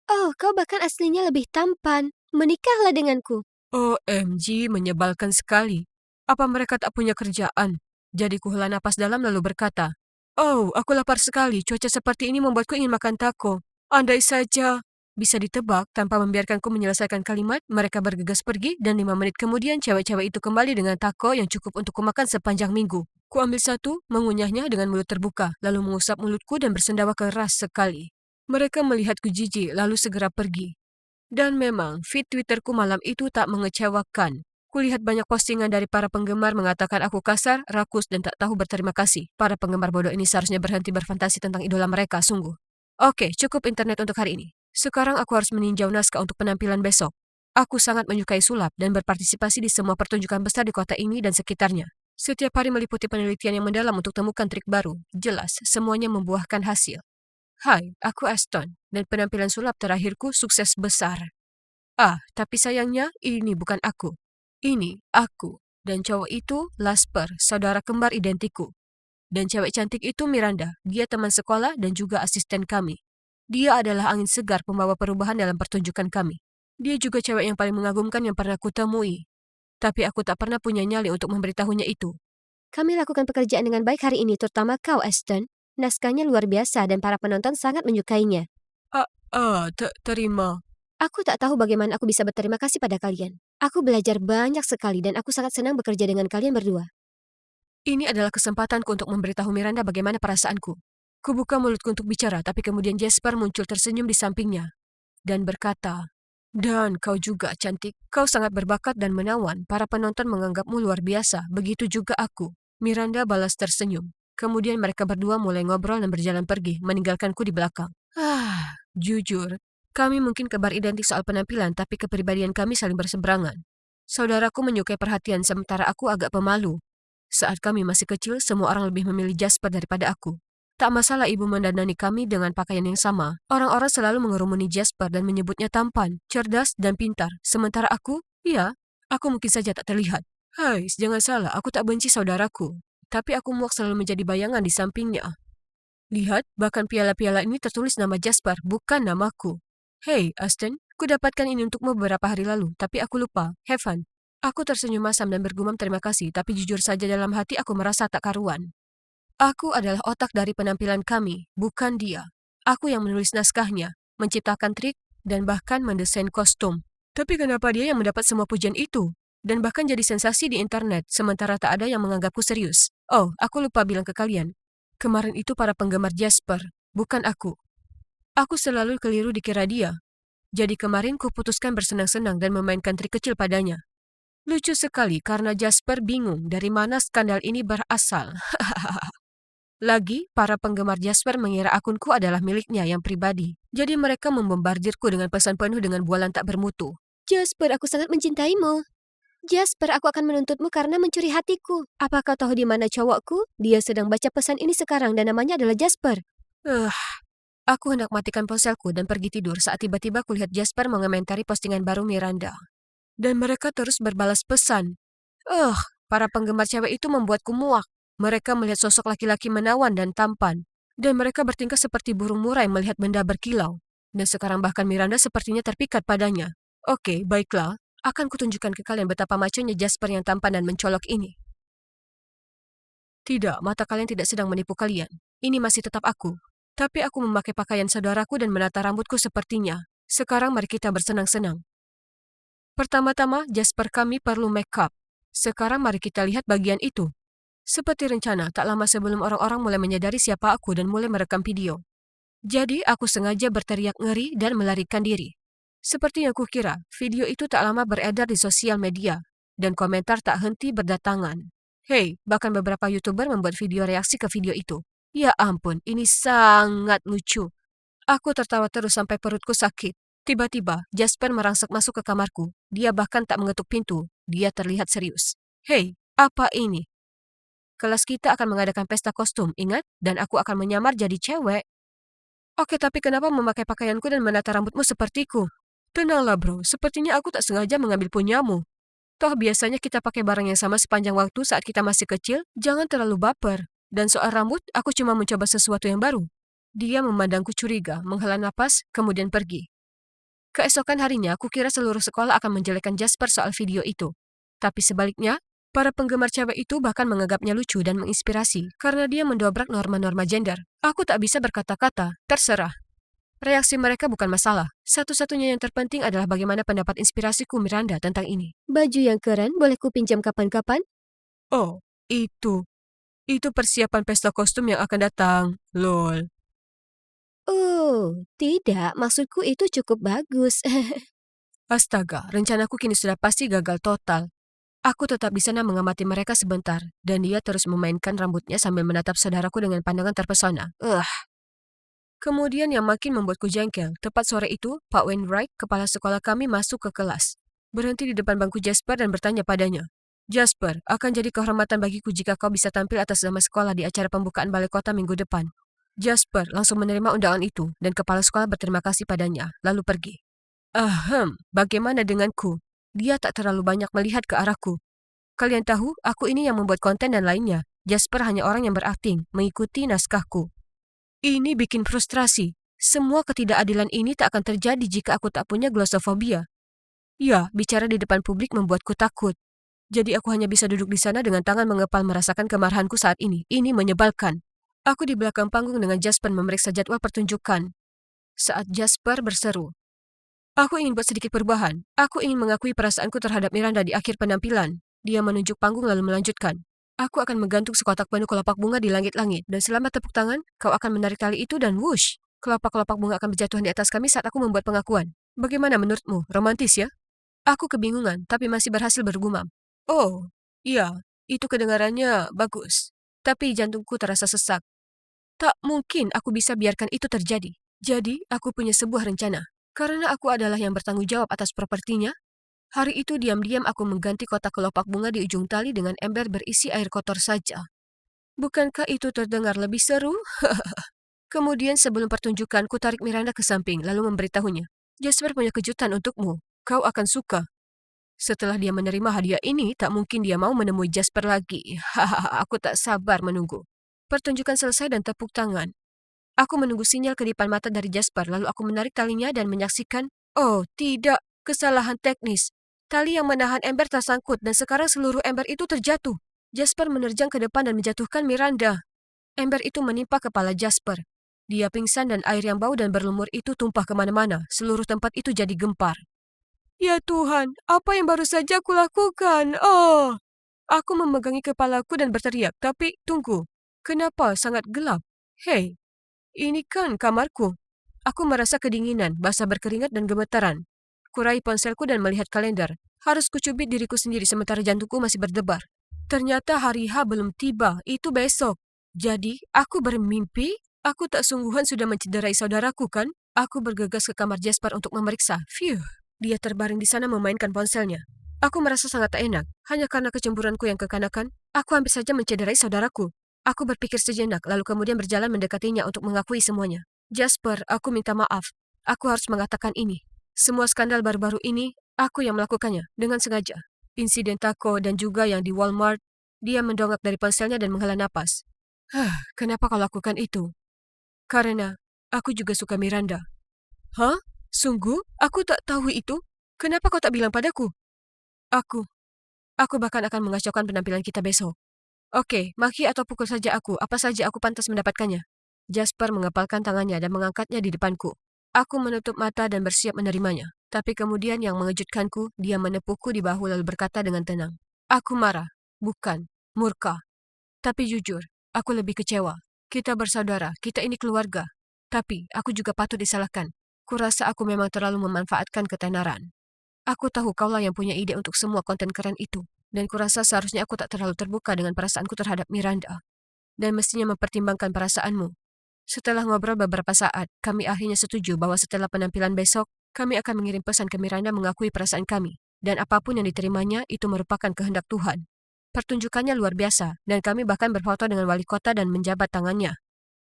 Oh, kau bahkan aslinya lebih tampan. Menikahlah denganku. OMG, menyebalkan sekali. Apa mereka tak punya kerjaan? Jadi kuhela napas dalam lalu berkata, oh, aku lapar sekali, cuaca seperti ini membuatku ingin makan taco. Andai saja. Bisa ditebak, tanpa membiarkanku menyelesaikan kalimat, mereka bergegas pergi dan 5 menit kemudian cewek-cewek itu kembali dengan taco yang cukup untuk kumakan sepanjang minggu. Ku ambil satu, mengunyahnya dengan mulut terbuka, lalu mengusap mulutku dan bersendawa keras sekali. Mereka melihatku jijik, lalu segera pergi. Dan memang, feed Twitterku malam itu tak mengecewakan. Kulihat banyak postingan dari para penggemar mengatakan aku kasar, rakus, dan tak tahu berterima kasih. Para penggemar bodoh ini seharusnya berhenti berfantasi tentang idola mereka, sungguh. Oke, cukup internet untuk hari ini. Sekarang aku harus meninjau naskah untuk penampilan besok. Aku sangat menyukai sulap dan berpartisipasi di semua pertunjukan besar di kota ini dan sekitarnya. Setiap hari meliputi penelitian yang mendalam untuk temukan trik baru. Jelas, semuanya membuahkan hasil. Hai, aku Aston, dan penampilan sulap terakhirku sukses besar. Tapi sayangnya ini bukan aku. Ini aku. Dan cowok itu Lasper, saudara kembar identiku. Dan cewek cantik itu Miranda, dia teman sekolah dan juga asisten kami. Dia adalah angin segar pembawa perubahan dalam pertunjukan kami. Dia juga cewek yang paling mengagumkan yang pernah kutemui. Tapi aku tak pernah punya nyali untuk memberitahunya itu. Kami lakukan pekerjaan dengan baik hari ini, terutama kau, Ashton. Naskahnya luar biasa dan para penonton sangat menyukainya. Terima. Aku tak tahu bagaimana aku bisa berterima kasih pada kalian. Aku belajar banyak sekali dan aku sangat senang bekerja dengan kalian berdua. Ini adalah kesempatanku untuk memberitahu Miranda bagaimana perasaanku. Kubuka mulutku untuk bicara, tapi kemudian Jasper muncul tersenyum di sampingnya dan berkata, "Dan kau juga, cantik. Kau sangat berbakat dan menawan. Para penonton menganggapmu luar biasa. Begitu juga aku." Miranda balas tersenyum. Kemudian mereka berdua mulai ngobrol dan berjalan pergi, meninggalkanku di belakang. Jujur, kami mungkin kembar identik soal penampilan, tapi kepribadian kami saling berseberangan. Saudaraku menyukai perhatian, sementara aku agak pemalu. Saat kami masih kecil, semua orang lebih memilih Jasper daripada aku. Tak masalah ibu mendandani kami dengan pakaian yang sama. Orang-orang selalu mengerumuni Jasper dan menyebutnya tampan, cerdas, dan pintar. Sementara aku, ya, aku mungkin saja tak terlihat. Hai, jangan salah, aku tak benci saudaraku. Tapi aku muak selalu menjadi bayangan di sampingnya. Lihat, bahkan piala-piala ini tertulis nama Jasper, bukan namaku. Hei, Aston, ku dapatkan ini untukmu beberapa hari lalu, tapi aku lupa. Have fun. Aku tersenyum masam dan bergumam terima kasih, tapi jujur saja dalam hati aku merasa tak karuan. Aku adalah otak dari penampilan kami, bukan dia. Aku yang menulis naskahnya, menciptakan trik, dan bahkan mendesain kostum. Tapi kenapa dia yang mendapat semua pujian itu? Dan bahkan jadi sensasi di internet, sementara tak ada yang menganggapku serius. Oh, aku lupa bilang ke kalian. Kemarin itu para penggemar Jasper, bukan aku. Aku selalu keliru dikira dia. Jadi kemarin kuputuskan bersenang-senang dan memainkan trik kecil padanya. Lucu sekali karena Jasper bingung dari mana skandal ini berasal. Lagi, para penggemar Jasper mengira akunku adalah miliknya yang pribadi. Jadi mereka membombardirku dengan pesan penuh dengan bualan tak bermutu. Jasper, aku sangat mencintaimu. Jasper, aku akan menuntutmu karena mencuri hatiku. Apa kau tahu di mana cowokku? Dia sedang baca pesan ini sekarang dan namanya adalah Jasper. Aku hendak matikan ponselku dan pergi tidur saat tiba-tiba kulihat Jasper mengomentari postingan baru Miranda. Dan mereka terus berbalas pesan. Para penggemar cewek itu membuatku muak. Mereka melihat sosok laki-laki menawan dan tampan. Dan mereka bertingkah seperti burung murai melihat benda berkilau. Dan sekarang bahkan Miranda sepertinya terpikat padanya. Oke, baiklah. Akan kutunjukkan ke kalian betapa maconya Jasper yang tampan dan mencolok ini. Tidak, mata kalian tidak sedang menipu kalian. Ini masih tetap aku. Tapi aku memakai pakaian saudaraku dan menata rambutku sepertinya. Sekarang mari kita bersenang-senang. Pertama-tama, Jasper kami perlu make up. Sekarang mari kita lihat bagian itu. Seperti rencana, tak lama sebelum orang-orang mulai menyadari siapa aku dan mulai merekam video. Jadi, aku sengaja berteriak ngeri dan melarikan diri. Seperti yang kukira, video itu tak lama beredar di sosial media, dan komentar tak henti berdatangan. Hei, bahkan beberapa YouTuber membuat video reaksi ke video itu. Ya ampun, ini sangat lucu. Aku tertawa terus sampai perutku sakit. Tiba-tiba, Jasper merangsek masuk ke kamarku. Dia bahkan tak mengetuk pintu. Dia terlihat serius. Hei, apa ini? Kelas kita akan mengadakan pesta kostum, ingat? Dan aku akan menyamar jadi cewek. Oke, tapi kenapa memakai pakaianku dan menata rambutmu sepertiku? Tenanglah bro, sepertinya aku tak sengaja mengambil punyamu. Toh biasanya kita pakai barang yang sama sepanjang waktu saat kita masih kecil, jangan terlalu baper. Dan soal rambut, aku cuma mencoba sesuatu yang baru. Dia memandangku curiga, menghela napas, kemudian pergi. Keesokan harinya, aku kira seluruh sekolah akan menjelekkan Jasper soal video itu. Tapi sebaliknya, para penggemar cewek itu bahkan menganggapnya lucu dan menginspirasi karena dia mendobrak norma-norma gender. Aku tak bisa berkata-kata, terserah. Reaksi mereka bukan masalah. Satu-satunya yang terpenting adalah bagaimana pendapat inspirasiku Miranda tentang ini. Baju yang keren, boleh ku pinjam kapan-kapan? Oh, itu. Itu persiapan pesta kostum yang akan datang. Lol. Oh, tidak, maksudku itu cukup bagus. Astaga, rencanaku kini sudah pasti gagal total. Aku tetap di sana mengamati mereka sebentar, dan dia terus memainkan rambutnya sambil menatap saudaraku dengan pandangan terpesona. Kemudian yang makin membuatku jengkel, tepat sore itu, Pak Wainwright, kepala sekolah kami masuk ke kelas. Berhenti di depan bangku Jasper dan bertanya padanya, Jasper, akan jadi kehormatan bagiku jika kau bisa tampil atas nama sekolah di acara pembukaan balai kota minggu depan. Jasper langsung menerima undangan itu, dan kepala sekolah berterima kasih padanya, lalu pergi. Bagaimana denganku? Dia tak terlalu banyak melihat ke arahku. Kalian tahu, aku ini yang membuat konten dan lainnya. Jasper hanya orang yang berakting, mengikuti naskahku. Ini bikin frustrasi. Semua ketidakadilan ini tak akan terjadi jika aku tak punya glossofobia. Ya, bicara di depan publik membuatku takut. Jadi aku hanya bisa duduk di sana dengan tangan mengepal merasakan kemarahanku saat ini. Ini menyebalkan. Aku di belakang panggung dengan Jasper memeriksa jadwal pertunjukan. Saat Jasper berseru, aku ingin buat sedikit perubahan. Aku ingin mengakui perasaanku terhadap Miranda di akhir penampilan. Dia menunjuk panggung lalu melanjutkan. Aku akan menggantung sekotak penuh kelopak bunga di langit-langit, dan selama tepuk tangan, kau akan menarik tali itu dan wush, kelopak-kelopak bunga akan berjatuhan di atas kami saat aku membuat pengakuan. Bagaimana menurutmu? Romantis ya? Aku kebingungan, tapi masih berhasil bergumam. Oh, iya, itu kedengarannya bagus. Tapi jantungku terasa sesak. Tak mungkin aku bisa biarkan itu terjadi. Jadi, aku punya sebuah rencana. Karena aku adalah yang bertanggung jawab atas propertinya, hari itu diam-diam aku mengganti kotak kelopak bunga di ujung tali dengan ember berisi air kotor saja. Bukankah itu terdengar lebih seru? Kemudian sebelum pertunjukan, ku tarik Miranda ke samping, lalu memberitahunya. Jasper punya kejutan untukmu. Kau akan suka. Setelah dia menerima hadiah ini, tak mungkin dia mau menemui Jasper lagi. Hahaha, aku tak sabar menunggu. Pertunjukan selesai dan tepuk tangan. Aku menunggu sinyal kedipan mata dari Jasper, lalu aku menarik talinya dan menyaksikan, oh tidak, kesalahan teknis. Tali yang menahan ember tersangkut dan sekarang seluruh ember itu terjatuh. Jasper menerjang ke depan dan menjatuhkan Miranda. Ember itu menimpa kepala Jasper. Dia pingsan dan air yang bau dan berlumur itu tumpah kemana-mana. Seluruh tempat itu jadi gempar. Ya Tuhan, apa yang baru saja aku lakukan? Oh! Aku memegangi kepalaku dan berteriak, tapi tunggu. Kenapa sangat gelap? Hei, ini kan kamarku. Aku merasa kedinginan, basah berkeringat dan gemetaran. Kurai ponselku dan melihat kalender. Harus kucubit diriku sendiri sementara jantungku masih berdebar. Ternyata hari H belum tiba, itu besok. Jadi, aku bermimpi, aku tak sungguhan sudah mencederai saudaraku kan? Aku bergegas ke kamar Jasper untuk memeriksa. Phew, dia terbaring di sana memainkan ponselnya. Aku merasa sangat tak enak, hanya karena kecemburuanku yang kekanakan, aku hampir saja mencederai saudaraku. Aku berpikir sejenak, lalu kemudian berjalan mendekatinya untuk mengakui semuanya. Jasper, aku minta maaf. Aku harus mengatakan ini. Semua skandal baru-baru ini, aku yang melakukannya, dengan sengaja. Insiden Taco dan juga yang di Walmart, dia mendongak dari ponselnya dan menghela napas. Kenapa kau lakukan itu? Karena aku juga suka Miranda. Hah? Sungguh? Aku tak tahu itu. Kenapa kau tak bilang padaku? Aku bahkan akan mengacaukan penampilan kita besok. Oke, maki atau pukul saja aku, apa saja aku pantas mendapatkannya. Jasper mengepalkan tangannya dan mengangkatnya di depanku. Aku menutup mata dan bersiap menerimanya. Tapi kemudian yang mengejutkanku, dia menepukku di bahu lalu berkata dengan tenang. Aku marah, bukan murka. Tapi jujur, aku lebih kecewa. Kita bersaudara, kita ini keluarga. Tapi aku juga patut disalahkan. Kurasa aku memang terlalu memanfaatkan ketenaran. Aku tahu kaulah yang punya ide untuk semua konten keren itu. Dan kurasa seharusnya aku tak terlalu terbuka dengan perasaanku terhadap Miranda. Dan mestinya mempertimbangkan perasaanmu. Setelah ngobrol beberapa saat, kami akhirnya setuju bahwa setelah penampilan besok, kami akan mengirim pesan ke Miranda mengakui perasaan kami. Dan apapun yang diterimanya, itu merupakan kehendak Tuhan. Pertunjukannya luar biasa, dan kami bahkan berfoto dengan wali kota dan menjabat tangannya.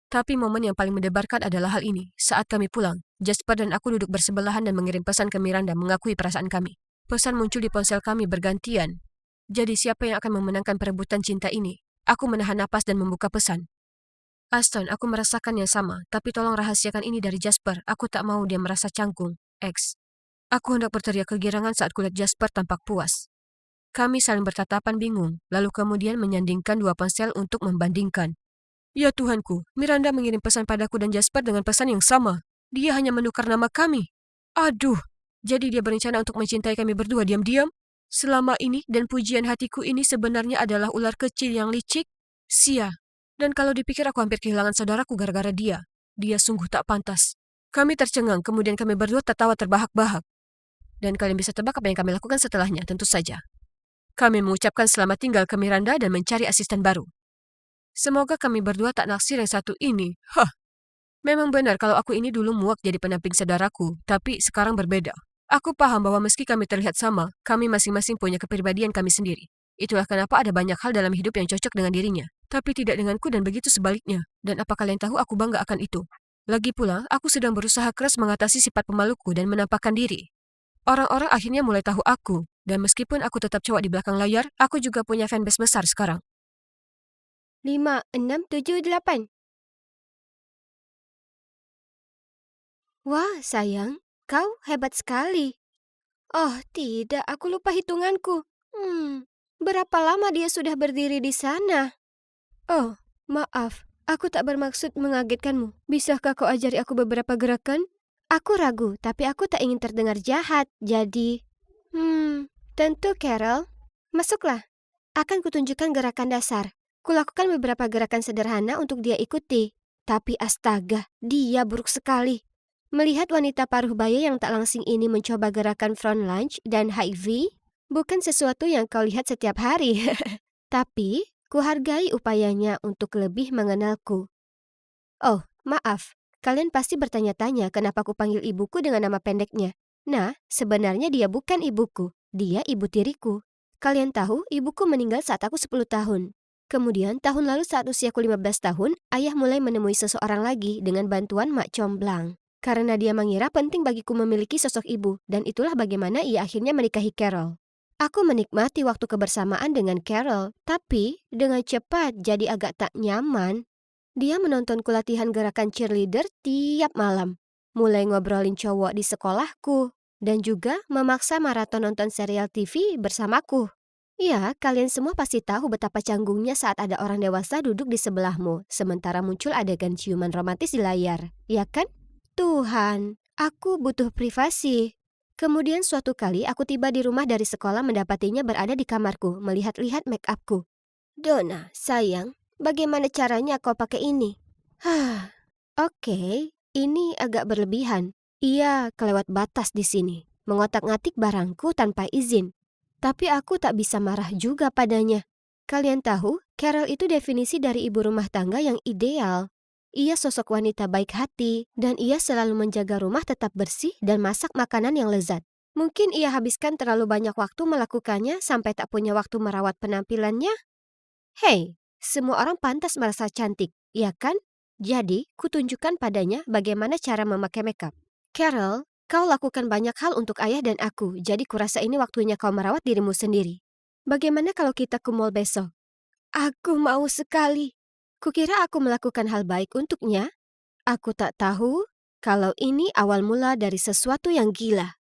Tapi momen yang paling mendebarkan adalah hal ini. Saat kami pulang, Jasper dan aku duduk bersebelahan dan mengirim pesan ke Miranda mengakui perasaan kami. Pesan muncul di ponsel kami bergantian. Jadi siapa yang akan memenangkan perebutan cinta ini? Aku menahan napas dan membuka pesan. Aston, aku merasakan yang sama, tapi tolong rahasiakan ini dari Jasper. Aku tak mau dia merasa canggung. X. Aku hendak berteriak kegirangan saat kulihat Jasper tampak puas. Kami saling bertatapan bingung, lalu kemudian menyandingkan dua ponsel untuk membandingkan. Ya Tuhanku, Miranda mengirim pesan padaku dan Jasper dengan pesan yang sama. Dia hanya menukar nama kami. Aduh, jadi dia berencana untuk mencintai kami berdua diam-diam? Selama ini dan pujian hatiku ini sebenarnya adalah ular kecil yang licik? Sia. Dan kalau dipikir aku hampir kehilangan saudaraku gara-gara dia. Dia sungguh tak pantas. Kami tercengang, kemudian kami berdua tertawa terbahak-bahak. Dan kalian bisa tebak apa yang kami lakukan setelahnya, tentu saja. Kami mengucapkan selamat tinggal ke Miranda dan mencari asisten baru. Semoga kami berdua tak naksir yang satu ini. Memang benar kalau aku ini dulu muak jadi pendamping saudaraku, tapi sekarang berbeda. Aku paham bahwa meski kami terlihat sama, kami masing-masing punya kepribadian kami sendiri. Itulah kenapa ada banyak hal dalam hidup yang cocok dengan dirinya, tapi tidak denganku dan begitu sebaliknya. Dan apa kalian tahu aku bangga akan itu? Lagi pula, aku sedang berusaha keras mengatasi sifat pemaluku dan menampakkan diri. Orang-orang akhirnya mulai tahu aku, dan meskipun aku tetap cowok di belakang layar, aku juga punya fanbase besar sekarang. 5, 6, 7, 8. Wah, sayang, kau hebat sekali. Oh, tidak, aku lupa hitunganku. Berapa lama dia sudah berdiri di sana? Oh, maaf, aku tak bermaksud mengagetkanmu. Bisakah kau ajari aku beberapa gerakan? Aku ragu, tapi aku tak ingin terdengar jahat, jadi... tentu, Carol. Masuklah. Akan kutunjukkan gerakan dasar. Kulakukan beberapa gerakan sederhana untuk dia ikuti. Tapi astaga, dia buruk sekali. Melihat wanita paruh baya yang tak langsing ini mencoba gerakan front lunge dan high V, bukan sesuatu yang kau lihat setiap hari. Tapi, kuhargai upayanya untuk lebih mengenalku. Oh, maaf. Kalian pasti bertanya-tanya kenapa aku panggil ibuku dengan nama pendeknya. Nah, sebenarnya dia bukan ibuku. Dia ibu tiriku. Kalian tahu, ibuku meninggal saat aku 10 tahun. Kemudian, tahun lalu saat usiaku 15 tahun, ayah mulai menemui seseorang lagi dengan bantuan Mak Comblang. Karena dia mengira penting bagiku memiliki sosok ibu, dan itulah bagaimana ia akhirnya menikahi Carol. Aku menikmati waktu kebersamaan dengan Carol, tapi dengan cepat jadi agak tak nyaman. Dia menontonku latihan gerakan cheerleader tiap malam, mulai ngobrolin cowok di sekolahku, dan juga memaksa maraton nonton serial TV bersamaku. Ya, kalian semua pasti tahu betapa canggungnya saat ada orang dewasa duduk di sebelahmu, sementara muncul adegan ciuman romantis di layar, ya kan? Tuhan, aku butuh privasi. Kemudian suatu kali aku tiba di rumah dari sekolah mendapatinya berada di kamarku, melihat-lihat make upku. Donna, sayang, bagaimana caranya kau pakai ini? Oke, ini agak berlebihan. Ia kelewat batas di sini, mengotak-ngatik barangku tanpa izin. Tapi aku tak bisa marah juga padanya. Kalian tahu, Carol itu definisi dari ibu rumah tangga yang ideal. Ia sosok wanita baik hati, dan ia selalu menjaga rumah tetap bersih dan masak makanan yang lezat. Mungkin ia habiskan terlalu banyak waktu melakukannya sampai tak punya waktu merawat penampilannya. Hei, semua orang pantas merasa cantik, ya kan? Jadi, kutunjukkan padanya bagaimana cara memakai makeup. Carol, kau lakukan banyak hal untuk ayah dan aku, jadi kurasa ini waktunya kau merawat dirimu sendiri. Bagaimana kalau kita ke mall besok? Aku mau sekali. Kukira aku melakukan hal baik untuknya. Aku tak tahu kalau ini awal mula dari sesuatu yang gila.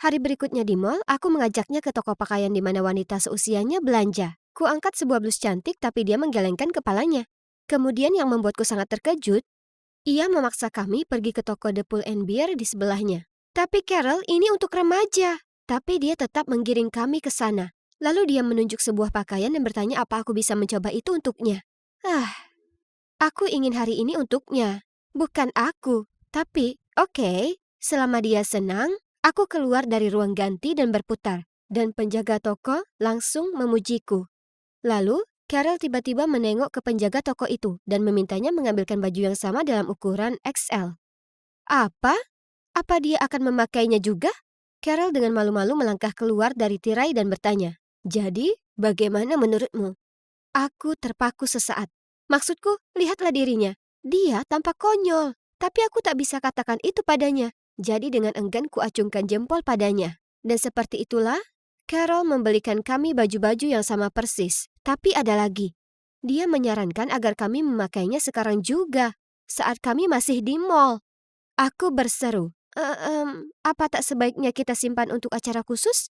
Hari berikutnya di mall, aku mengajaknya ke toko pakaian di mana wanita seusianya belanja. Kuangkat sebuah blus cantik tapi dia menggelengkan kepalanya. Kemudian yang membuatku sangat terkejut, ia memaksa kami pergi ke toko The Pull and Bear di sebelahnya. Tapi Carol, ini untuk remaja. Tapi dia tetap menggiring kami ke sana. Lalu dia menunjuk sebuah pakaian dan bertanya apa aku bisa mencoba itu untuknya. Aku ingin hari ini untuknya. Bukan aku. Tapi, oke, selama dia senang, aku keluar dari ruang ganti dan berputar. Dan penjaga toko langsung memujiku. Lalu, Carol tiba-tiba menengok ke penjaga toko itu dan memintanya mengambilkan baju yang sama dalam ukuran XL. Apa? Apa dia akan memakainya juga? Carol dengan malu-malu melangkah keluar dari tirai dan bertanya, "Jadi, bagaimana menurutmu?" Aku terpaku sesaat. Maksudku, lihatlah dirinya. Dia tampak konyol, tapi aku tak bisa katakan itu padanya. Jadi dengan enggan kuacungkan jempol padanya. Dan seperti itulah, Carol membelikan kami baju-baju yang sama persis. Tapi ada lagi. Dia menyarankan agar kami memakainya sekarang juga, saat kami masih di mall. Aku berseru, apa tak sebaiknya kita simpan untuk acara khusus?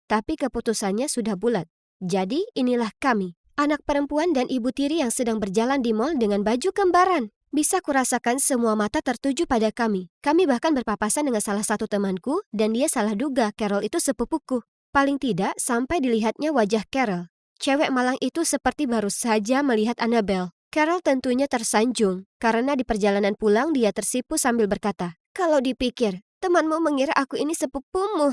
Tapi keputusannya sudah bulat. Jadi inilah kami, anak perempuan dan ibu tiri yang sedang berjalan di mall dengan baju kembaran. Bisa kurasakan semua mata tertuju pada kami. Kami bahkan berpapasan dengan salah satu temanku dan dia salah duga Carol itu sepupuku. Paling tidak sampai dilihatnya wajah Carol. Cewek malang itu seperti baru saja melihat Annabelle. Carol tentunya tersanjung karena di perjalanan pulang dia tersipu sambil berkata, "Kalau dipikir, temanmu mengira aku ini sepupumu.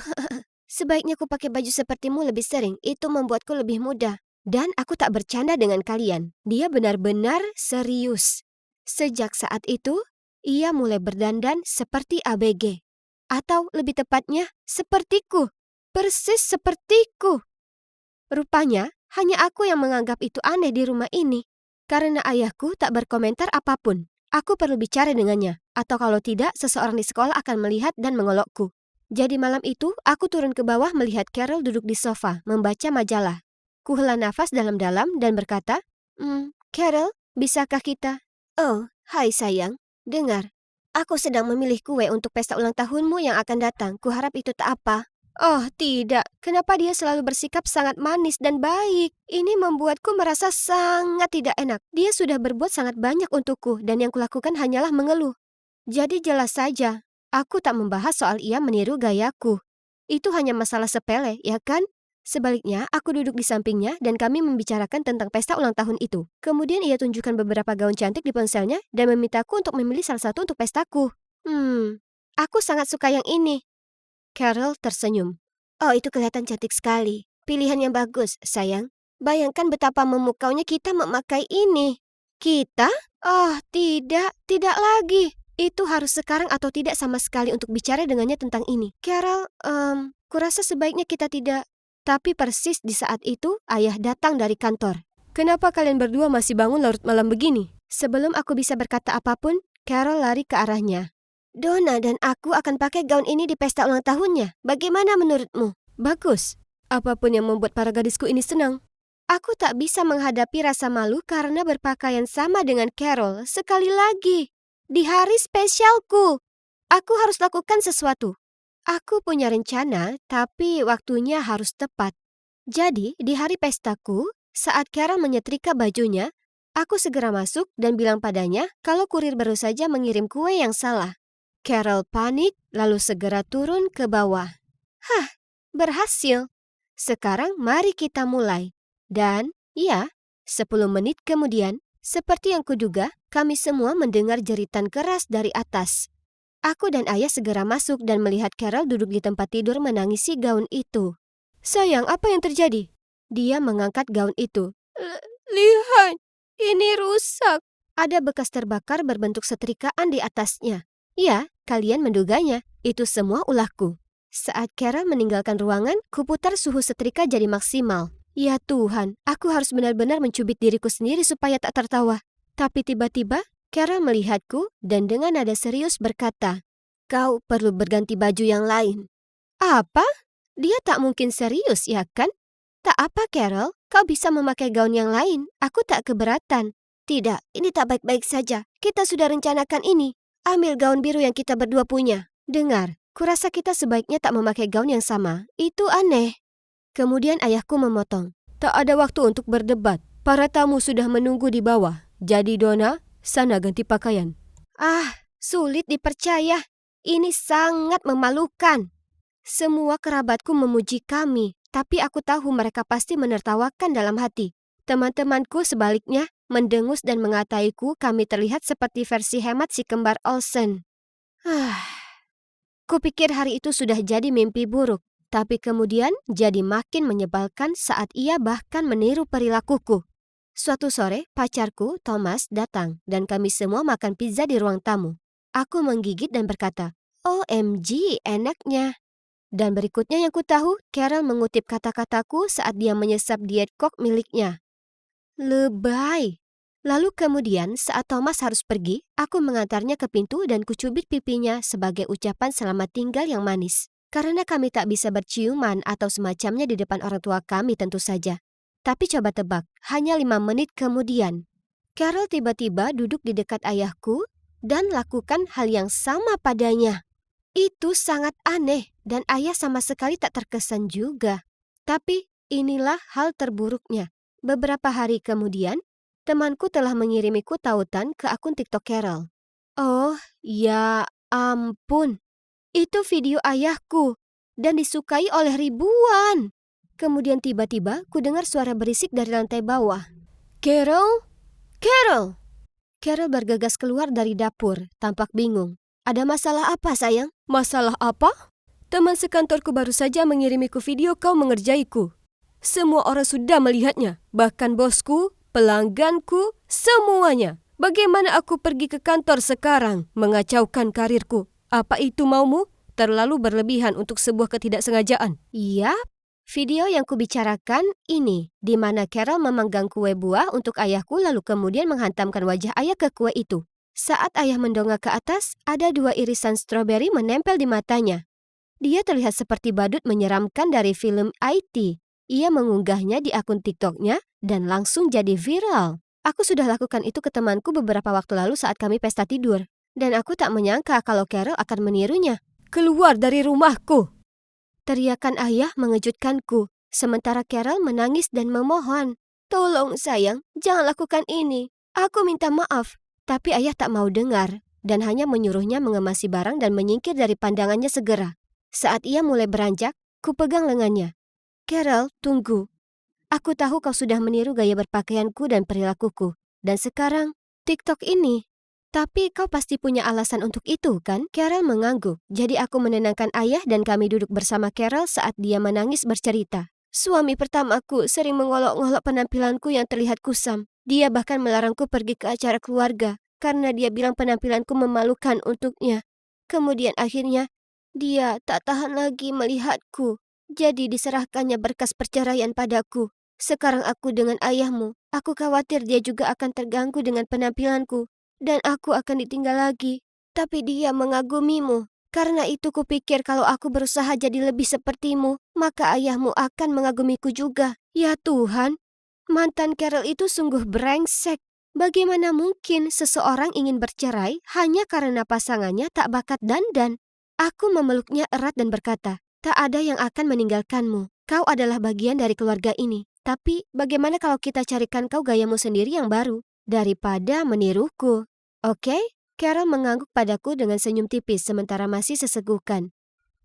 Sebaiknya ku pakai baju sepertimu lebih sering, itu membuatku lebih mudah." Dan aku tak bercanda dengan kalian. Dia benar-benar serius. Sejak saat itu, ia mulai berdandan seperti ABG. Atau lebih tepatnya, sepertiku. Persis sepertiku. Rupanya, hanya aku yang menganggap itu aneh di rumah ini. Karena ayahku tak berkomentar apapun. Aku perlu bicara dengannya. Atau kalau tidak, seseorang di sekolah akan melihat dan mengolokku. Jadi malam itu, aku turun ke bawah melihat Carol duduk di sofa, membaca majalah. Kuhela nafas dalam-dalam dan berkata, Carol, bisakah kita? Oh, hai sayang. Dengar, aku sedang memilih kue untuk pesta ulang tahunmu yang akan datang. Kuharap itu tak apa. Oh, tidak. Kenapa dia selalu bersikap sangat manis dan baik? Ini membuatku merasa sangat tidak enak. Dia sudah berbuat sangat banyak untukku dan yang kulakukan hanyalah mengeluh. Jadi jelas saja, aku tak membahas soal ia meniru gayaku. Itu hanya masalah sepele, ya kan? Sebaliknya, aku duduk di sampingnya dan kami membicarakan tentang pesta ulang tahun itu. Kemudian ia tunjukkan beberapa gaun cantik di ponselnya dan memintaku untuk memilih salah satu untuk pestaku. Aku sangat suka yang ini. Carol tersenyum. Oh, itu kelihatan cantik sekali. Pilihan yang bagus, sayang. Bayangkan betapa memukaunya kita memakai ini. Kita? Oh, tidak lagi. Itu harus sekarang atau tidak sama sekali untuk bicara dengannya tentang ini. Carol, kurasa sebaiknya kita tidak. Tapi persis di saat itu, ayah datang dari kantor. Kenapa kalian berdua masih bangun larut malam begini? Sebelum aku bisa berkata apapun, Carol lari ke arahnya. Donna dan aku akan pakai gaun ini di pesta ulang tahunnya. Bagaimana menurutmu? Bagus. Apapun yang membuat para gadisku ini senang. Aku tak bisa menghadapi rasa malu karena berpakaian sama dengan Carol sekali lagi. Di hari spesialku, aku harus lakukan sesuatu. Aku punya rencana, tapi waktunya harus tepat. Jadi, di hari pestaku, saat Carol menyetrika bajunya, aku segera masuk dan bilang padanya kalau kurir baru saja mengirim kue yang salah. Carol panik, lalu segera turun ke bawah. Hah, berhasil. Sekarang mari kita mulai. Dan, ya, 10 menit kemudian, seperti yang kuduga, kami semua mendengar jeritan keras dari atas. Aku dan ayah segera masuk dan melihat Carol duduk di tempat tidur menangisi gaun itu. Sayang, apa yang terjadi? Dia mengangkat gaun itu. Lihat, ini rusak. Ada bekas terbakar berbentuk setrikaan di atasnya. Ya, kalian menduganya. Itu semua ulahku. Saat Carol meninggalkan ruangan, kuputar suhu setrika jadi maksimal. Ya Tuhan, aku harus benar-benar mencubit diriku sendiri supaya tak tertawa. Tapi tiba-tiba, Carol melihatku dan dengan nada serius berkata, "Kau perlu berganti baju yang lain." Apa? Dia tak mungkin serius, ya kan? Tak apa, Carol. Kau bisa memakai gaun yang lain. Aku tak keberatan. Tidak, ini tak baik-baik saja. Kita sudah rencanakan ini. Ambil gaun biru yang kita berdua punya. Dengar, kurasa kita sebaiknya tak memakai gaun yang sama. Itu aneh. Kemudian ayahku memotong. Tak ada waktu untuk berdebat. Para tamu sudah menunggu di bawah. Jadi Donna, sana ganti pakaian. Sulit dipercaya. Ini sangat memalukan. Semua kerabatku memuji kami, tapi aku tahu mereka pasti menertawakan dalam hati. Teman-temanku sebaliknya mendengus dan mengataiku kami terlihat seperti versi hemat si kembar Olsen. Kupikir hari itu sudah jadi mimpi buruk, tapi kemudian jadi makin menyebalkan saat ia bahkan meniru perilakuku. Suatu sore, pacarku, Thomas, datang dan kami semua makan pizza di ruang tamu. Aku menggigit dan berkata, OMG, enaknya. Dan berikutnya yang kutahu, Carol mengutip kata-kataku saat dia menyesap diet kok miliknya. Lebay. Lalu kemudian saat Thomas harus pergi, aku mengantarnya ke pintu dan kucubit pipinya sebagai ucapan selamat tinggal yang manis. Karena kami tak bisa berciuman atau semacamnya di depan orang tua kami tentu saja. Tapi coba tebak, hanya 5 menit kemudian, Carol tiba-tiba duduk di dekat ayahku dan lakukan hal yang sama padanya. Itu sangat aneh dan ayah sama sekali tak terkesan juga. Tapi inilah hal terburuknya. Beberapa hari kemudian, temanku telah mengirimiku tautan ke akun TikTok Carol. Oh, ya ampun. Itu video ayahku dan disukai oleh ribuan. Kemudian tiba-tiba ku dengar suara berisik dari lantai bawah. Carol? Carol! Carol bergegas keluar dari dapur, tampak bingung. Ada masalah apa, sayang? Masalah apa? Teman sekantorku baru saja mengirimiku video kau mengerjaiku. Semua orang sudah melihatnya, bahkan bosku, pelangganku, semuanya. Bagaimana aku pergi ke kantor sekarang, mengacaukan karirku? Apa itu maumu? Terlalu berlebihan untuk sebuah ketidaksengajaan. Iya, video yang kubicarakan ini, di mana Carol memanggang kue buah untuk ayahku lalu kemudian menghantamkan wajah ayah ke kue itu. Saat ayah mendongak ke atas, ada 2 irisan stroberi menempel di matanya. Dia terlihat seperti badut menyeramkan dari film IT. Ia mengunggahnya di akun TikToknya dan langsung jadi viral. Aku sudah lakukan itu ke temanku beberapa waktu lalu saat kami pesta tidur. Dan aku tak menyangka kalau Carol akan menirunya. Keluar dari rumahku! Teriakan ayah mengejutkanku, sementara Carol menangis dan memohon. Tolong sayang, jangan lakukan ini. Aku minta maaf. Tapi ayah tak mau dengar dan hanya menyuruhnya mengemasi barang dan menyingkir dari pandangannya segera. Saat ia mulai beranjak, ku pegang lengannya. Carol, tunggu. Aku tahu kau sudah meniru gaya berpakaianku dan perilakuku. Dan sekarang, TikTok ini. Tapi kau pasti punya alasan untuk itu, kan? Carol mengangguk. Jadi aku menenangkan ayah dan kami duduk bersama Carol saat dia menangis bercerita. Suami pertamaku sering mengolok-olok penampilanku yang terlihat kusam. Dia bahkan melarangku pergi ke acara keluarga karena dia bilang penampilanku memalukan untuknya. Kemudian akhirnya, dia tak tahan lagi melihatku. Jadi diserahkannya berkas perceraian padaku. Sekarang aku dengan ayahmu. Aku khawatir dia juga akan terganggu dengan penampilanku. Dan aku akan ditinggal lagi. Tapi dia mengagumimu. Karena itu kupikir kalau aku berusaha jadi lebih sepertimu, maka ayahmu akan mengagumiku juga. Ya Tuhan, mantan Carol itu sungguh brengsek. Bagaimana mungkin seseorang ingin bercerai hanya karena pasangannya tak bakat dandan? Aku memeluknya erat dan berkata, tak ada yang akan meninggalkanmu. Kau adalah bagian dari keluarga ini. Tapi bagaimana kalau kita carikan kau gayamu sendiri yang baru? Daripada meniruku. Oke? Carol mengangguk padaku dengan senyum tipis sementara masih sesegukan.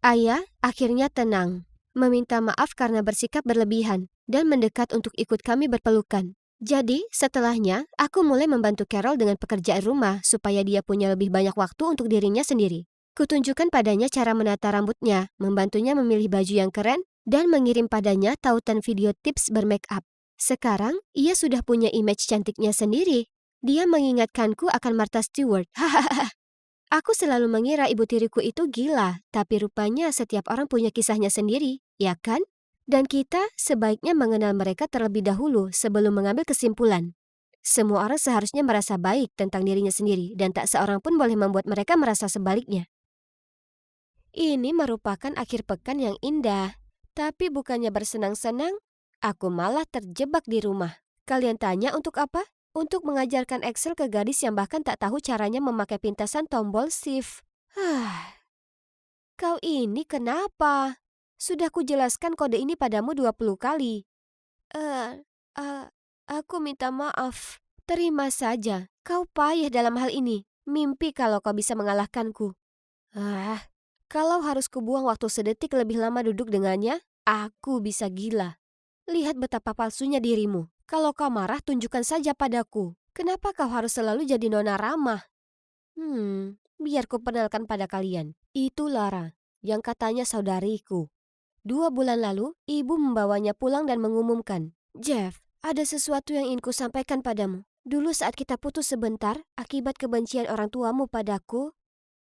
Ayah akhirnya tenang, meminta maaf karena bersikap berlebihan, dan mendekat untuk ikut kami berpelukan. Jadi, setelahnya, aku mulai membantu Carol dengan pekerjaan rumah supaya dia punya lebih banyak waktu untuk dirinya sendiri. Kutunjukkan padanya cara menata rambutnya, membantunya memilih baju yang keren, dan mengirim padanya tautan video tips bermake up. Sekarang, ia sudah punya image cantiknya sendiri. Dia mengingatkanku akan Martha Stewart. Hahaha. Aku selalu mengira ibu tiriku itu gila, tapi rupanya setiap orang punya kisahnya sendiri, ya kan? Dan kita sebaiknya mengenal mereka terlebih dahulu sebelum mengambil kesimpulan. Semua orang seharusnya merasa baik tentang dirinya sendiri dan tak seorang pun boleh membuat mereka merasa sebaliknya. Ini merupakan akhir pekan yang indah, tapi bukannya bersenang-senang, aku malah terjebak di rumah. Kalian tanya untuk apa? Untuk mengajarkan Excel ke gadis yang bahkan tak tahu caranya memakai pintasan tombol shift. Kau ini kenapa? Sudah kujelaskan kode ini padamu 20 kali. Eh, eh, aku minta maaf. Terima saja, kau payah dalam hal ini. Mimpi kalau kau bisa mengalahkanku. Kalau harus kubuang waktu sedetik lebih lama duduk dengannya, aku bisa gila. Lihat betapa palsunya dirimu. Kalau kau marah, tunjukkan saja padaku. Kenapa kau harus selalu jadi nona ramah? Biar kuperkenalkan pada kalian. Itu Lara, yang katanya saudariku. 2 bulan lalu, ibu membawanya pulang dan mengumumkan, Jeff, ada sesuatu yang ingin kusampaikan padamu. Dulu saat kita putus sebentar, akibat kebencian orang tuamu padaku,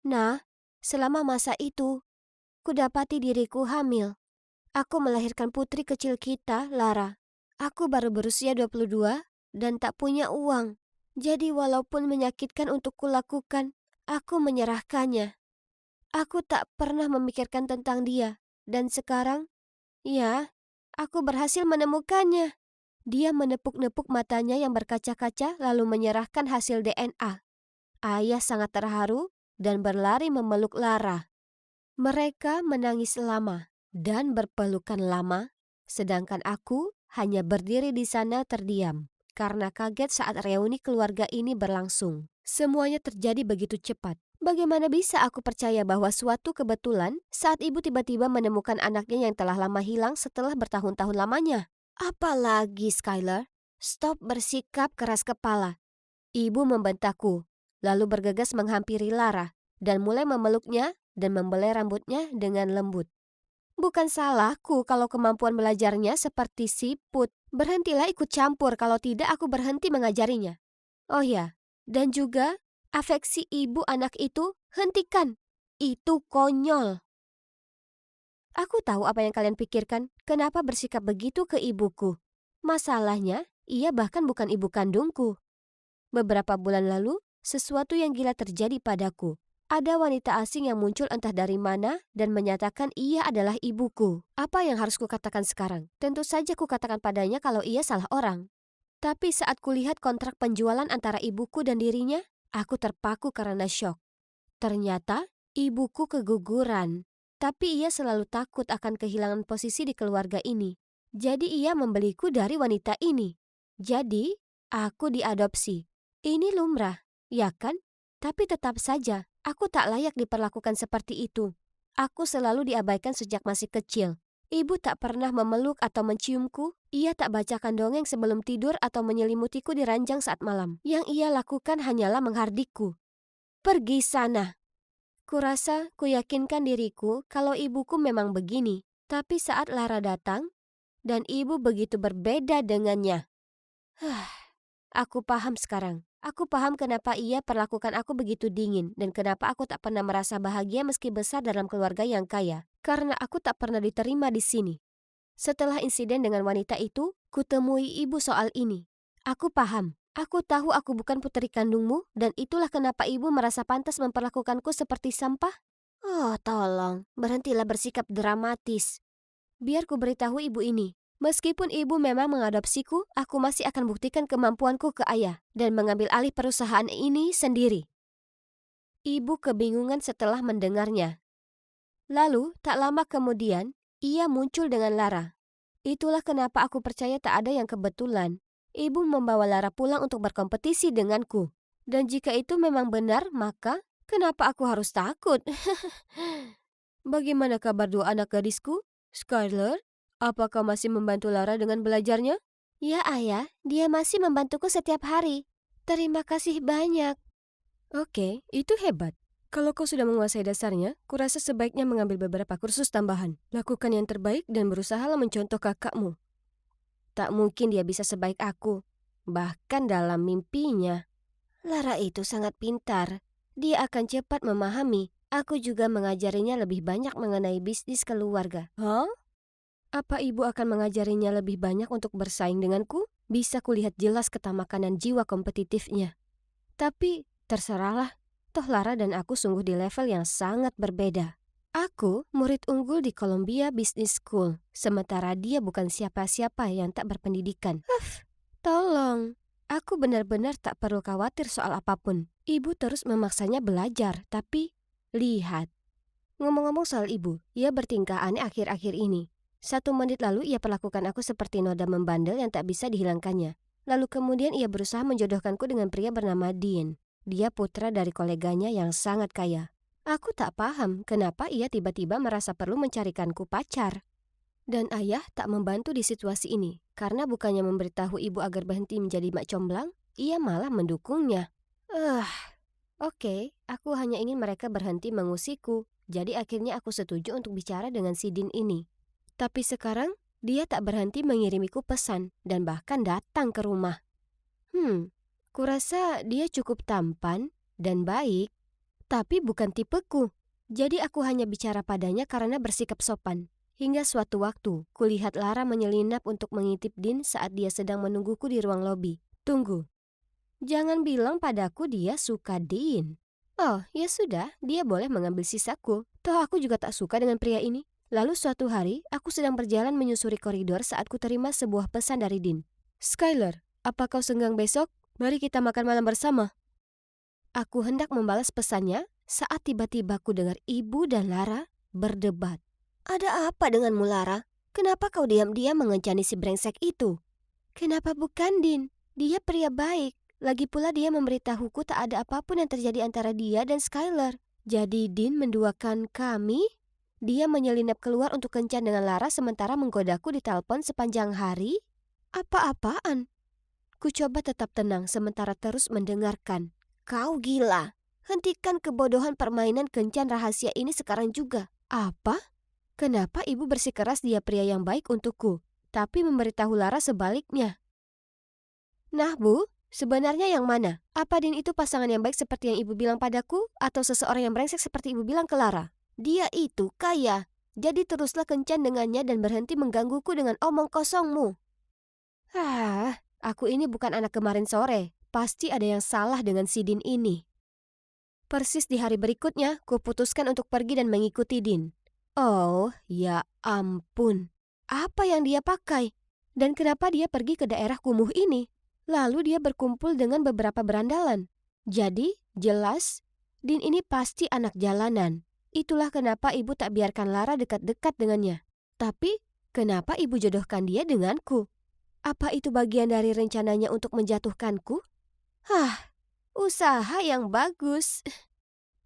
nah, selama masa itu, kudapati diriku hamil. Aku melahirkan putri kecil kita, Lara. Aku baru berusia 22 dan tak punya uang. Jadi walaupun menyakitkan untuk kulakukan, aku menyerahkannya. Aku tak pernah memikirkan tentang dia. Dan sekarang, ya, aku berhasil menemukannya. Dia menepuk-nepuk matanya yang berkaca-kaca lalu menyerahkan hasil DNA. Ayah sangat terharu dan berlari memeluk Lara. Mereka menangis lama dan berpelukan lama, sedangkan aku hanya berdiri di sana terdiam karena kaget saat reuni keluarga ini berlangsung. Semuanya terjadi begitu cepat. Bagaimana bisa aku percaya bahwa suatu kebetulan saat ibu tiba-tiba menemukan anaknya yang telah lama hilang setelah bertahun-tahun lamanya? Apalagi Skylar, stop bersikap keras kepala. Ibu membentakku, lalu bergegas menghampiri Lara dan mulai memeluknya dan membelai rambutnya dengan lembut. Bukan salahku kalau kemampuan belajarnya seperti siput. Berhentilah ikut campur, kalau tidak aku berhenti mengajarinya. Oh ya, dan juga afeksi ibu anak itu hentikan. Itu konyol. Aku tahu apa yang kalian pikirkan, kenapa bersikap begitu ke ibuku. Masalahnya, ia bahkan bukan ibu kandungku. Beberapa bulan lalu, sesuatu yang gila terjadi padaku. Ada wanita asing yang muncul entah dari mana dan menyatakan ia adalah ibuku. Apa yang harus kukatakan sekarang? Tentu saja kukatakan padanya kalau ia salah orang. Tapi saat kulihat kontrak penjualan antara ibuku dan dirinya, aku terpaku karena syok. Ternyata ibuku keguguran. Tapi ia selalu takut akan kehilangan posisi di keluarga ini. Jadi ia membeliku dari wanita ini. Jadi aku diadopsi. Ini lumrah, ya kan? Tapi tetap saja, aku tak layak diperlakukan seperti itu. Aku selalu diabaikan sejak masih kecil. Ibu tak pernah memeluk atau menciumku. Ia tak bacakan dongeng sebelum tidur atau menyelimutiku di ranjang saat malam. Yang ia lakukan hanyalah menghardikku. Pergi sana. Kurasa kuyakinkan diriku kalau ibuku memang begini. Tapi saat Lara datang, dan ibu begitu berbeda dengannya. Aku paham sekarang. Aku paham kenapa ia perlakukan aku begitu dingin dan kenapa aku tak pernah merasa bahagia meski besar dalam keluarga yang kaya. Karena aku tak pernah diterima di sini. Setelah insiden dengan wanita itu, kutemui ibu soal ini. Aku paham. Aku tahu aku bukan putri kandungmu dan itulah kenapa ibu merasa pantas memperlakukanku seperti sampah. Oh, tolong, berhentilah bersikap dramatis. Biar ku beritahu ibu ini. Meskipun ibu memang mengadopsiku, aku masih akan buktikan kemampuanku ke ayah dan mengambil alih perusahaan ini sendiri. Ibu kebingungan setelah mendengarnya. Lalu, tak lama kemudian, ia muncul dengan Lara. Itulah kenapa aku percaya tak ada yang kebetulan. Ibu membawa Lara pulang untuk berkompetisi denganku. Dan jika itu memang benar, maka kenapa aku harus takut? Bagaimana kabar dua anak gadisku? Skylar? Apakah masih membantu Lara dengan belajarnya? Ya ayah, dia masih membantuku setiap hari. Terima kasih banyak. Oke, itu hebat. Kalau kau sudah menguasai dasarnya, kurasa sebaiknya mengambil beberapa kursus tambahan. Lakukan yang terbaik dan berusahalah mencontoh kakakmu. Tak mungkin dia bisa sebaik aku, bahkan dalam mimpinya. Lara itu sangat pintar. Dia akan cepat memahami. Aku juga mengajarinya lebih banyak mengenai bisnis keluarga. Hah? Apa ibu akan mengajarinya lebih banyak untuk bersaing denganku? Bisa kulihat jelas ketamakan dan jiwa kompetitifnya. Tapi, terserahlah. Toh Lara dan aku sungguh di level yang sangat berbeda. Aku murid unggul di Columbia Business School, sementara dia bukan siapa-siapa yang tak berpendidikan. Tolong. Aku benar-benar tak perlu khawatir soal apapun. Ibu terus memaksanya belajar, tapi lihat. Ngomong-ngomong soal ibu, ia bertingkah aneh akhir-akhir ini. 1 menit lalu ia perlakukan aku seperti noda membandel yang tak bisa dihilangkannya. Lalu kemudian ia berusaha menjodohkanku dengan pria bernama Dean. Dia putra dari koleganya yang sangat kaya. Aku tak paham kenapa ia tiba-tiba merasa perlu mencarikanku pacar. Dan ayah tak membantu di situasi ini. Karena bukannya memberitahu ibu agar berhenti menjadi mak comblang, ia malah mendukungnya. Oke, aku hanya ingin mereka berhenti mengusikku. Jadi akhirnya aku setuju untuk bicara dengan si Dean ini. Tapi sekarang, dia tak berhenti mengirimiku pesan dan bahkan datang ke rumah. Kurasa dia cukup tampan dan baik, tapi bukan tipeku. Jadi aku hanya bicara padanya karena bersikap sopan. Hingga suatu waktu, kulihat Lara menyelinap untuk mengintip Dean saat dia sedang menungguku di ruang lobi. Tunggu. Jangan bilang padaku dia suka Dean. Oh, ya sudah, dia boleh mengambil sisaku. Toh aku juga tak suka dengan pria ini. Lalu suatu hari, aku sedang berjalan menyusuri koridor saat ku terima sebuah pesan dari Dean. Skylar, apa kau senggang besok? Mari kita makan malam bersama. Aku hendak membalas pesannya saat tiba-tiba ku dengar ibu dan Lara berdebat. Ada apa denganmu, Lara? Kenapa kau diam-diam mengencani si brengsek itu? Kenapa bukan Dean? Dia pria baik. Lagi pula dia memberitahuku tak ada apapun yang terjadi antara dia dan Skylar. Jadi Dean menduakan kami? Dia menyelinap keluar untuk kencan dengan Lara sementara menggodaku di telepon sepanjang hari? Apa-apaan? Ku coba tetap tenang sementara terus mendengarkan. Kau gila. Hentikan kebodohan permainan kencan rahasia ini sekarang juga. Apa? Kenapa ibu bersikeras dia pria yang baik untukku, tapi memberitahu Lara sebaliknya? Nah bu, sebenarnya yang mana? Apa Dean itu pasangan yang baik seperti yang ibu bilang padaku? Atau seseorang yang brengsek seperti ibu bilang ke Lara? Dia itu kaya, jadi teruslah kencan dengannya dan berhenti menggangguku dengan omong kosongmu. Aku ini bukan anak kemarin sore. Pasti ada yang salah dengan si Dean ini. Persis di hari berikutnya, kuputuskan untuk pergi dan mengikuti Dean. Oh, ya ampun. Apa yang dia pakai? Dan kenapa dia pergi ke daerah kumuh ini? Lalu dia berkumpul dengan beberapa berandalan. Jadi, jelas, Dean ini pasti anak jalanan. Itulah kenapa ibu tak biarkan Lara dekat-dekat dengannya. Tapi, kenapa ibu jodohkan dia denganku? Apa itu bagian dari rencananya untuk menjatuhkanku? Usaha yang bagus.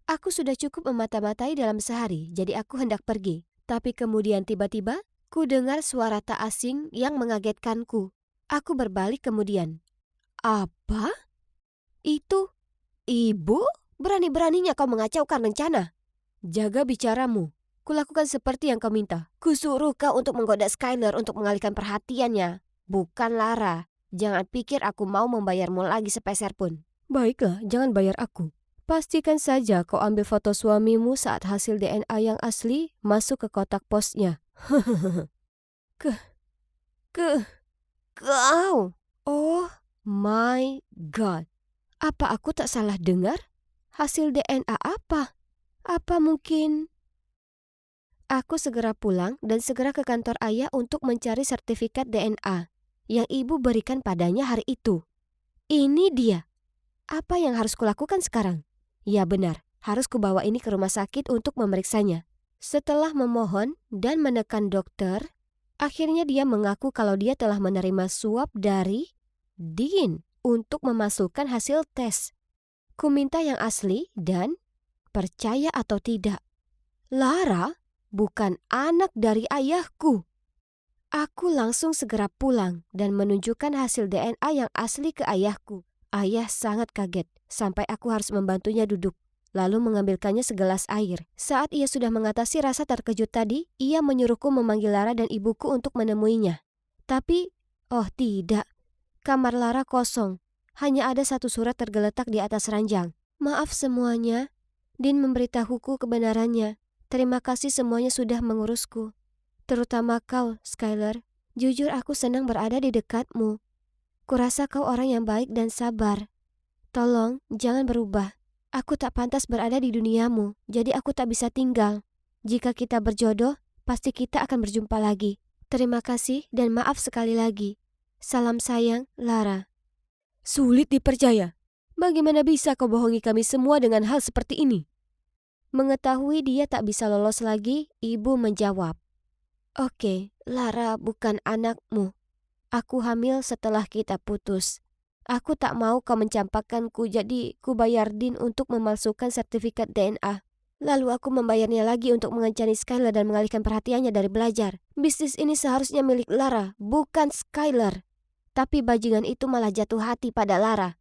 Aku sudah cukup memata-matai dalam sehari, jadi aku hendak pergi. Tapi kemudian tiba-tiba, Ku dengar suara tak asing yang mengagetkanku. Aku berbalik kemudian. Apa? Itu ibu? Berani-beraninya kau mengacaukan rencana. Jaga bicaramu. Kulakukan seperti yang kau minta. Kusuruh kau untuk menggoda Skylar untuk mengalihkan perhatiannya. Bukan Lara. Jangan pikir aku mau membayarmu lagi sepeser pun. Baiklah, jangan bayar aku. Pastikan saja kau ambil foto suamimu saat hasil DNA yang asli masuk ke kotak posnya. ke, ke, kau. Oh my God. Apa aku tak salah dengar? Hasil DNA apa? Apa mungkin? Aku segera pulang dan segera ke kantor ayah untuk mencari sertifikat DNA yang ibu berikan padanya hari itu. Ini dia. Apa yang harus kulakukan sekarang? Ya benar, harus kubawa ini ke rumah sakit untuk memeriksanya. Setelah memohon dan menekan dokter, akhirnya dia mengaku kalau dia telah menerima suap dari Dean untuk memasukkan hasil tes. Ku minta yang asli dan percaya atau tidak, Lara bukan anak dari ayahku. Aku langsung segera pulang dan menunjukkan hasil DNA yang asli ke ayahku. Ayah sangat kaget sampai aku harus membantunya duduk, lalu mengambilkannya segelas air. Saat ia sudah mengatasi rasa terkejut tadi, ia menyuruhku memanggil Lara dan ibuku untuk menemuinya. Tapi, oh tidak, kamar Lara kosong. Hanya ada satu surat tergeletak di atas ranjang. Maaf semuanya, Dean memberitahuku kebenarannya. Terima kasih semuanya sudah mengurusku. Terutama kau, Skylar. Jujur aku senang berada di dekatmu. Kurasa kau orang yang baik dan sabar. Tolong, jangan berubah. Aku tak pantas berada di duniamu, jadi aku tak bisa tinggal. Jika kita berjodoh, pasti kita akan berjumpa lagi. Terima kasih dan maaf sekali lagi. Salam sayang, Lara. Sulit dipercaya. Bagaimana bisa kau bohongi kami semua dengan hal seperti ini? Mengetahui dia tak bisa lolos lagi, ibu menjawab. Oke, Lara bukan anakmu. Aku hamil setelah kita putus. Aku tak mau kau mencampakkanku, jadi ku bayar Dean untuk memalsukan sertifikat DNA. Lalu aku membayarnya lagi untuk mengencani Skylar dan mengalihkan perhatiannya dari belajar. Bisnis ini seharusnya milik Lara, bukan Skylar. Tapi bajingan itu malah jatuh hati pada Lara.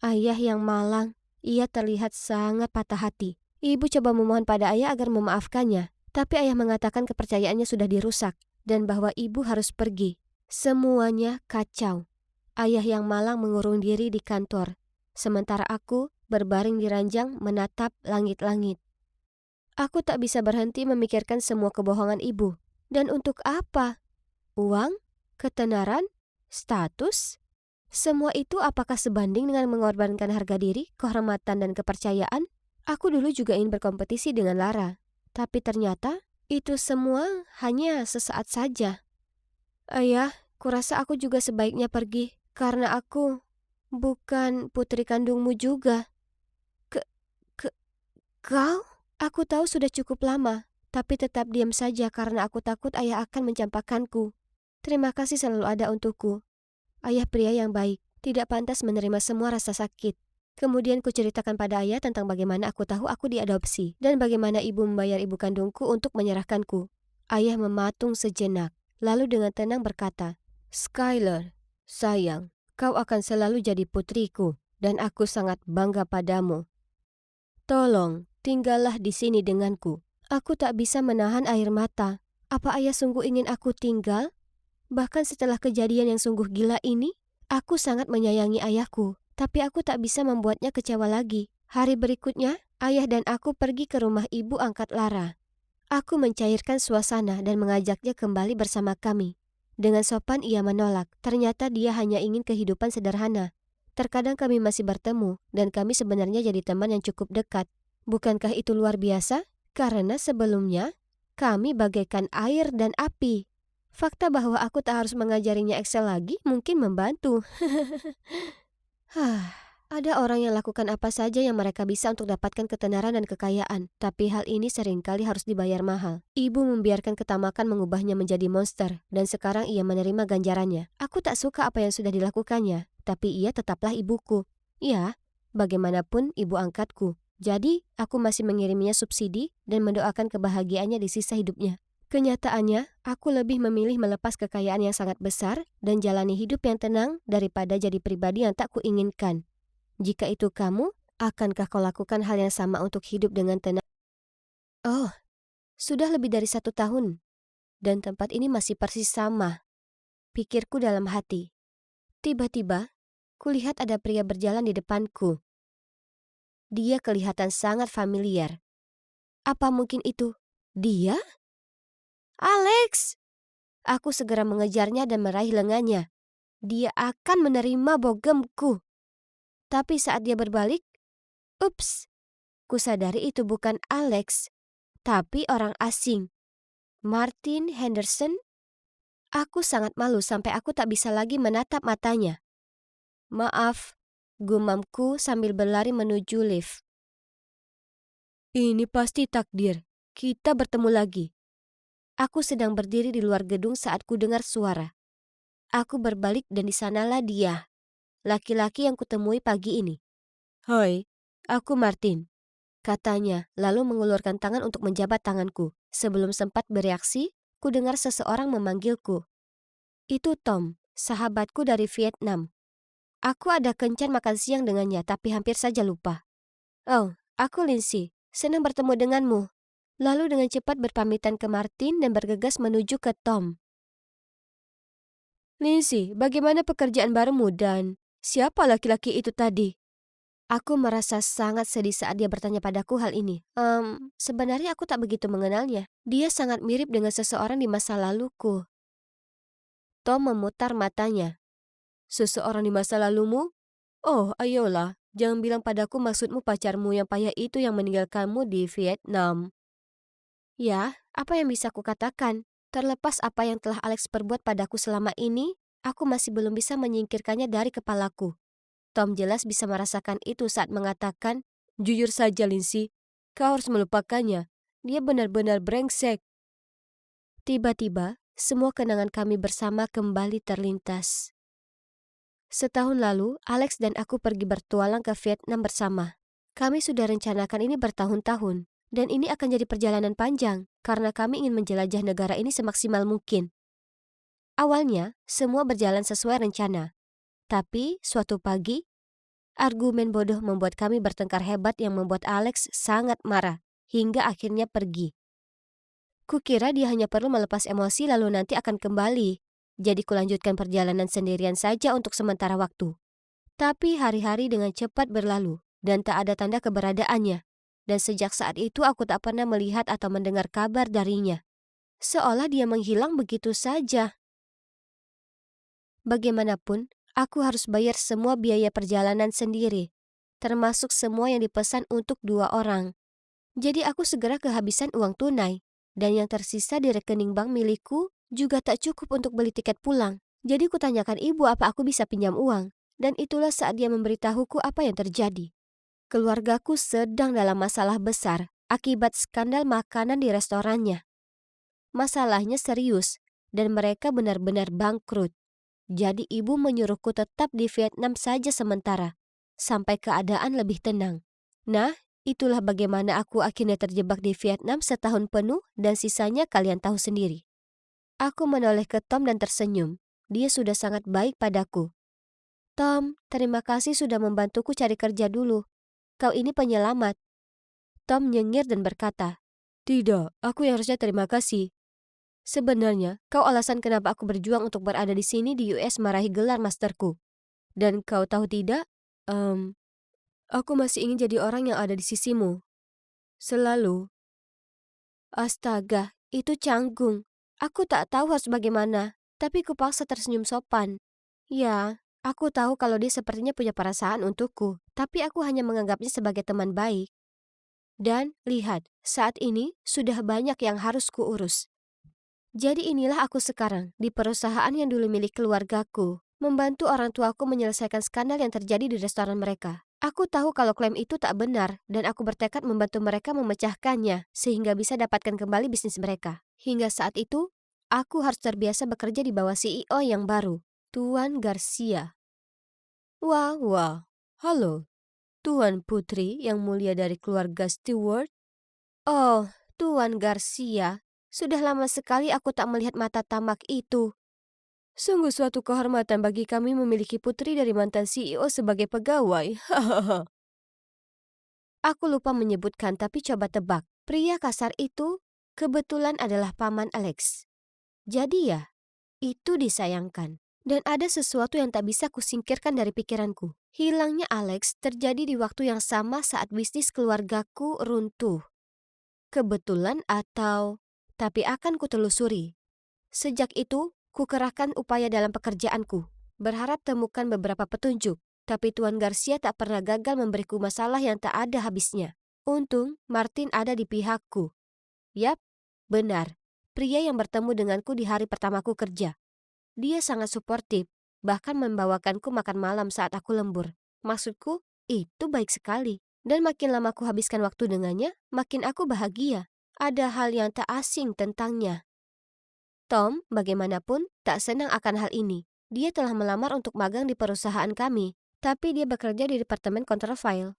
Ayah yang malang, ia terlihat sangat patah hati. Ibu coba memohon pada ayah agar memaafkannya, tapi ayah mengatakan kepercayaannya sudah dirusak dan bahwa ibu harus pergi. Semuanya kacau. Ayah yang malang mengurung diri di kantor, sementara aku berbaring di ranjang menatap langit-langit. Aku tak bisa berhenti memikirkan semua kebohongan ibu. Dan untuk apa? Uang? Ketenaran? Status? Semua itu apakah sebanding dengan mengorbankan harga diri, kehormatan, dan kepercayaan? Aku dulu juga ingin berkompetisi dengan Lara. Tapi ternyata itu semua hanya sesaat saja. Ayah, kurasa aku juga sebaiknya pergi. Karena aku bukan putri kandungmu juga. Ke, kau? Aku tahu sudah cukup lama, tapi tetap diam saja karena aku takut ayah akan mencampakkanku. Terima kasih selalu ada untukku. Ayah pria yang baik, tidak pantas menerima semua rasa sakit. Kemudian kuceritakan pada ayah tentang bagaimana aku tahu aku diadopsi dan bagaimana ibu membayar ibu kandungku untuk menyerahkanku. Ayah mematung sejenak, lalu dengan tenang berkata, Skylar, sayang, kau akan selalu jadi putriku dan aku sangat bangga padamu. Tolong, tinggallah di sini denganku. Aku tak bisa menahan air mata. Apa ayah sungguh ingin aku tinggal? Bahkan setelah kejadian yang sungguh gila ini, aku sangat menyayangi ayahku, tapi aku tak bisa membuatnya kecewa lagi. Hari berikutnya, ayah dan aku pergi ke rumah ibu angkat Lara. Aku mencairkan suasana dan mengajaknya kembali bersama kami. Dengan sopan ia menolak, ternyata dia hanya ingin kehidupan sederhana. Terkadang kami masih bertemu, dan kami sebenarnya jadi teman yang cukup dekat. Bukankah itu luar biasa? Karena sebelumnya, kami bagaikan air dan api. Fakta bahwa aku tak harus mengajarinya Excel lagi mungkin membantu. Ada orang yang lakukan apa saja yang mereka bisa untuk dapatkan ketenaran dan kekayaan, tapi hal ini seringkali harus dibayar mahal. Ibu membiarkan ketamakan mengubahnya menjadi monster, dan sekarang ia menerima ganjarannya. Aku tak suka apa yang sudah dilakukannya, tapi ia tetaplah ibuku. Ya, bagaimanapun ibu angkatku. Jadi, aku masih mengiriminya subsidi dan mendoakan kebahagiaannya di sisa hidupnya. Kenyataannya, aku lebih memilih melepas kekayaan yang sangat besar dan jalani hidup yang tenang daripada jadi pribadi yang tak kuinginkan. Jika itu kamu, akankah kau lakukan hal yang sama untuk hidup dengan tenang? Oh, sudah lebih dari 1 tahun, dan tempat ini masih persis sama, pikirku dalam hati. Tiba-tiba, kulihat ada pria berjalan di depanku. Dia kelihatan sangat familiar. Apa mungkin itu dia? Alex! Aku segera mengejarnya dan meraih lengannya. Dia akan menerima bogemku. Tapi saat dia berbalik, ups, kusadari itu bukan Alex, tapi orang asing. Martin Henderson. Aku sangat malu sampai aku tak bisa lagi menatap matanya. Maaf, gumamku sambil berlari menuju lift. Ini pasti takdir. Kita bertemu lagi. Aku sedang berdiri di luar gedung saat ku dengar suara. Aku berbalik dan di sanalah dia, laki-laki yang kutemui pagi ini. Hoi, aku Martin, katanya, lalu mengulurkan tangan untuk menjabat tanganku. Sebelum sempat bereaksi, ku dengar seseorang memanggilku. Itu Tom, sahabatku dari Vietnam. Aku ada kencan makan siang dengannya, tapi hampir saja lupa. Oh, aku Lindsay. Senang bertemu denganmu. Lalu dengan cepat berpamitan ke Martin dan bergegas menuju ke Tom. Lindsay, bagaimana pekerjaan barumu dan siapa laki-laki itu tadi? Aku merasa sangat sedih saat dia bertanya padaku hal ini. Sebenarnya aku tak begitu mengenalnya. Dia sangat mirip dengan seseorang di masa laluku. Tom memutar matanya. Seseorang di masa lalumu? Oh, ayolah. Jangan bilang padaku maksudmu pacarmu yang payah itu yang meninggalkanmu di Vietnam. Ya, apa yang bisa kukatakan? Terlepas apa yang telah Alex perbuat padaku selama ini, aku masih belum bisa menyingkirkannya dari kepalaku. Tom jelas bisa merasakan itu saat mengatakan, jujur saja Lindsay, kau harus melupakannya. Dia benar-benar brengsek. Tiba-tiba, semua kenangan kami bersama kembali terlintas. Setahun lalu, Alex dan aku pergi bertualang ke Vietnam bersama. Kami sudah rencanakan ini bertahun-tahun, dan ini akan jadi perjalanan panjang karena kami ingin menjelajah negara ini semaksimal mungkin. Awalnya, semua berjalan sesuai rencana. Tapi, suatu pagi, argumen bodoh membuat kami bertengkar hebat yang membuat Alex sangat marah, hingga akhirnya pergi. Kukira dia hanya perlu melepas emosi lalu nanti akan kembali. Jadi kulanjutkan perjalanan sendirian saja untuk sementara waktu. Tapi hari-hari dengan cepat berlalu dan tak ada tanda keberadaannya. Dan sejak saat itu aku tak pernah melihat atau mendengar kabar darinya. Seolah dia menghilang begitu saja. Bagaimanapun, aku harus bayar semua biaya perjalanan sendiri, termasuk semua yang dipesan untuk 2 orang. Jadi aku segera kehabisan uang tunai, dan yang tersisa di rekening bank milikku juga tak cukup untuk beli tiket pulang. Jadi kutanyakan ibu apa aku bisa pinjam uang, dan itulah saat dia memberitahuku apa yang terjadi. Keluargaku sedang dalam masalah besar akibat skandal makanan di restorannya. Masalahnya serius, dan mereka benar-benar bangkrut. Jadi ibu menyuruhku tetap di Vietnam saja sementara, sampai keadaan lebih tenang. Nah, itulah bagaimana aku akhirnya terjebak di Vietnam setahun penuh dan sisanya kalian tahu sendiri. Aku menoleh ke Tom dan tersenyum. Dia sudah sangat baik padaku. Tom, terima kasih sudah membantuku cari kerja dulu. Kau ini penyelamat. Tom nyengir dan berkata, tidak, aku yang harusnya terima kasih. Sebenarnya, kau alasan kenapa aku berjuang untuk berada di sini di US meraih gelar masterku. Dan kau tahu tidak, aku masih ingin jadi orang yang ada di sisimu. Selalu. Astaga, itu canggung. Aku tak tahu harus bagaimana, tapi kupaksa tersenyum sopan. Ya, aku tahu kalau dia sepertinya punya perasaan untukku, tapi aku hanya menganggapnya sebagai teman baik. Dan, lihat, saat ini sudah banyak yang harus kuurus. Jadi inilah aku sekarang, di perusahaan yang dulu milik keluargaku, membantu orang tuaku menyelesaikan skandal yang terjadi di restoran mereka. Aku tahu kalau klaim itu tak benar, dan aku bertekad membantu mereka memecahkannya, sehingga bisa dapatkan kembali bisnis mereka. Hingga saat itu, aku harus terbiasa bekerja di bawah CEO yang baru, Tuan Garcia. Wah, wah. Halo, Tuan Putri yang mulia dari keluarga Stewart. Oh, Tuan Garcia, Sudah lama sekali aku tak melihat mata tamak itu. Sungguh suatu kehormatan bagi kami memiliki putri dari mantan CEO sebagai pegawai. Hahaha. Aku lupa menyebutkan tapi coba tebak. Pria kasar itu kebetulan adalah paman Alex. Jadi ya, itu disayangkan. Dan ada sesuatu yang tak bisa kusingkirkan dari pikiranku. Hilangnya Alex terjadi di waktu yang sama saat bisnis keluargaku runtuh. Kebetulan atau... Tapi akan kutelusuri. Sejak itu, kukerahkan upaya dalam pekerjaanku. Berharap temukan beberapa petunjuk. Tapi Tuan Garcia tak pernah gagal memberiku masalah yang tak ada habisnya. Untung, Martin ada di pihakku. Yap, benar. Pria yang bertemu denganku di hari pertamaku kerja. Dia sangat suportif, bahkan membawakanku makan malam saat aku lembur. Maksudku, itu baik sekali. Dan makin lama aku habiskan waktu dengannya, makin aku bahagia. Ada hal yang tak asing tentangnya. Tom, bagaimanapun, tak senang akan hal ini. Dia telah melamar untuk magang di perusahaan kami, tapi dia bekerja di Departemen Kontrol File.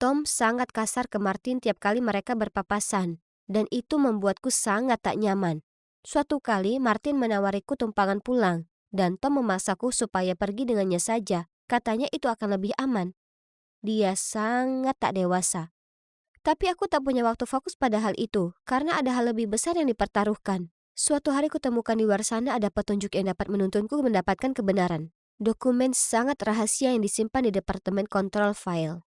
Tom sangat kasar ke Martin tiap kali mereka berpapasan, dan itu membuatku sangat tak nyaman. Suatu kali Martin menawariku tumpangan pulang, dan Tom memaksaku supaya pergi dengannya saja. Katanya itu akan lebih aman. Dia sangat tak dewasa. Tapi aku tak punya waktu fokus pada hal itu, karena ada hal lebih besar yang dipertaruhkan. Suatu hari kutemukan di luar sana ada petunjuk yang dapat menuntunku mendapatkan kebenaran. Dokumen sangat rahasia yang disimpan di Departemen Kontrol File.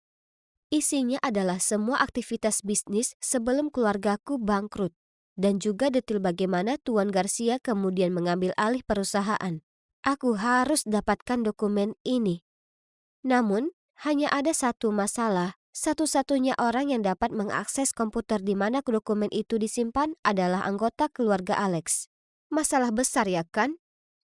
Isinya adalah semua aktivitas bisnis sebelum keluargaku bangkrut. Dan juga detail bagaimana Tuan Garcia kemudian mengambil alih perusahaan. Aku harus dapatkan dokumen ini. Namun, hanya ada satu masalah. Satu-satunya orang yang dapat mengakses komputer di mana dokumen itu disimpan adalah anggota keluarga Alex. Masalah besar ya kan?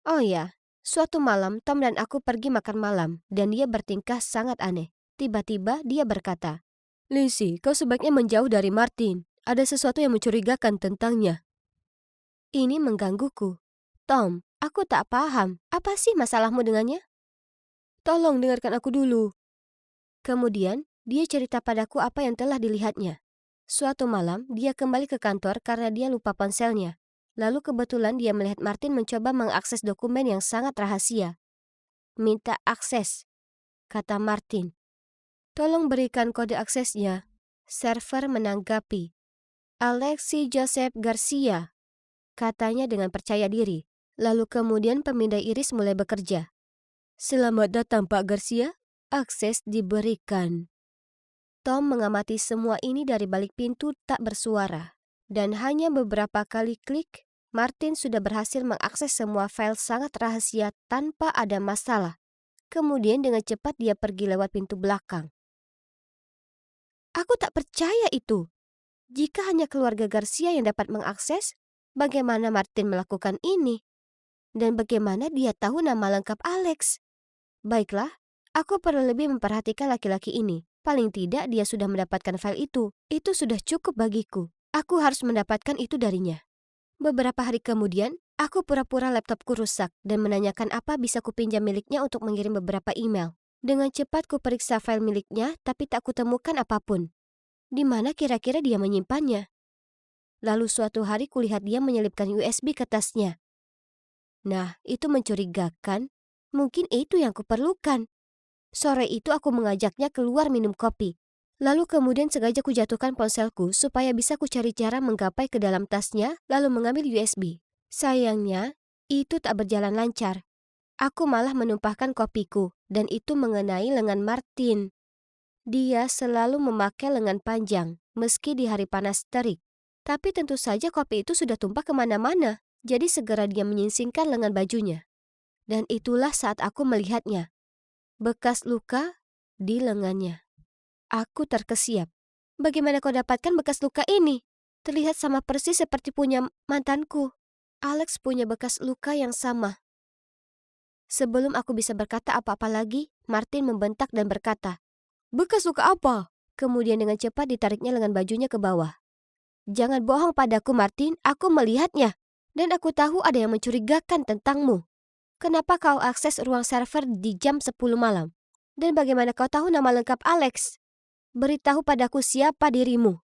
Oh ya, suatu malam Tom dan aku pergi makan malam dan dia bertingkah sangat aneh. Tiba-tiba dia berkata, "Lizzie, kau sebaiknya menjauh dari Martin. Ada sesuatu yang mencurigakan tentangnya." Ini menggangguku. Tom, aku tak paham. Apa sih masalahmu dengannya? Tolong dengarkan aku dulu. Kemudian, dia cerita padaku apa yang telah dilihatnya. Suatu malam, dia kembali ke kantor karena dia lupa ponselnya. Lalu kebetulan dia melihat Martin mencoba mengakses dokumen yang sangat rahasia. "Minta akses," kata Martin. "Tolong berikan kode aksesnya." Server menanggapi. "Alexi Joseph Garcia," katanya dengan percaya diri. Lalu kemudian pemindai iris mulai bekerja. "Selamat datang Pak Garcia, akses diberikan." Tom mengamati semua ini dari balik pintu tak bersuara. Dan hanya beberapa kali klik, Martin sudah berhasil mengakses semua file sangat rahasia tanpa ada masalah. Kemudian dengan cepat dia pergi lewat pintu belakang. Aku tak percaya itu. Jika hanya keluarga Garcia yang dapat mengakses, bagaimana Martin melakukan ini? Dan bagaimana dia tahu nama lengkap Alex? Baiklah, aku perlu lebih memperhatikan laki-laki ini. Paling tidak dia sudah mendapatkan file itu. Itu sudah cukup bagiku. Aku harus mendapatkan itu darinya. Beberapa hari kemudian, aku pura-pura laptopku rusak dan menanyakan apa bisa kupinjam miliknya untuk mengirim beberapa email. Dengan cepat kuperiksa file miliknya, tapi tak kutemukan apapun. Di mana kira-kira dia menyimpannya? Lalu suatu hari kulihat dia menyelipkan USB ke tasnya. Nah, itu mencurigakan. Mungkin itu yang kuperlukan. Sore itu aku mengajaknya keluar minum kopi. Lalu kemudian sengaja kujatuhkan ponselku supaya bisa kucari cara menggapai ke dalam tasnya lalu mengambil USB. Sayangnya, itu tak berjalan lancar. Aku malah menumpahkan kopiku dan itu mengenai lengan Martin. Dia selalu memakai lengan panjang meski di hari panas terik. Tapi tentu saja kopi itu sudah tumpah kemana-mana. Jadi segera dia menyingsingkan lengan bajunya. Dan itulah saat aku melihatnya. Bekas luka di lengannya. Aku terkesiap. Bagaimana kau dapatkan bekas luka ini? Terlihat sama persis seperti punya mantanku. Alex punya bekas luka yang sama. Sebelum aku bisa berkata apa-apa lagi, Martin membentak dan berkata, "Bekas luka apa?" Kemudian dengan cepat ditariknya lengan bajunya ke bawah. "Jangan bohong padaku, Martin. Aku melihatnya. Dan aku tahu ada yang mencurigakan tentangmu. Kenapa kau akses ruang server di jam 10 malam? Dan bagaimana kau tahu nama lengkap Alex? Beritahu padaku siapa dirimu.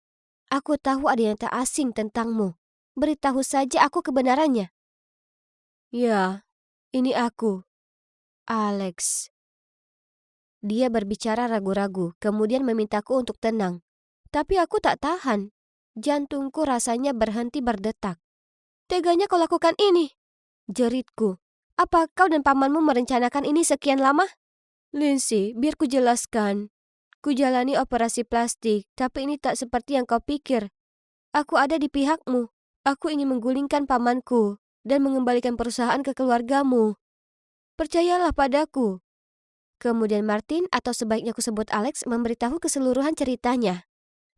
Aku tahu ada yang tak asing tentangmu." Beritahu saja aku kebenarannya. Ya, ini aku, Alex. Dia berbicara ragu-ragu, kemudian memintaku untuk tenang. Tapi aku tak tahan. Jantungku rasanya berhenti berdetak. Teganya kau lakukan ini, jeritku. Apa kau dan pamanmu merencanakan ini sekian lama? Lindsay, biar ku jelaskan. Ku jalani operasi plastik, tapi ini tak seperti yang kau pikir. Aku ada di pihakmu. Aku ingin menggulingkan pamanku dan mengembalikan perusahaan ke keluargamu. Percayalah padaku. Kemudian Martin, atau sebaiknya ku sebut Alex, memberitahu keseluruhan ceritanya.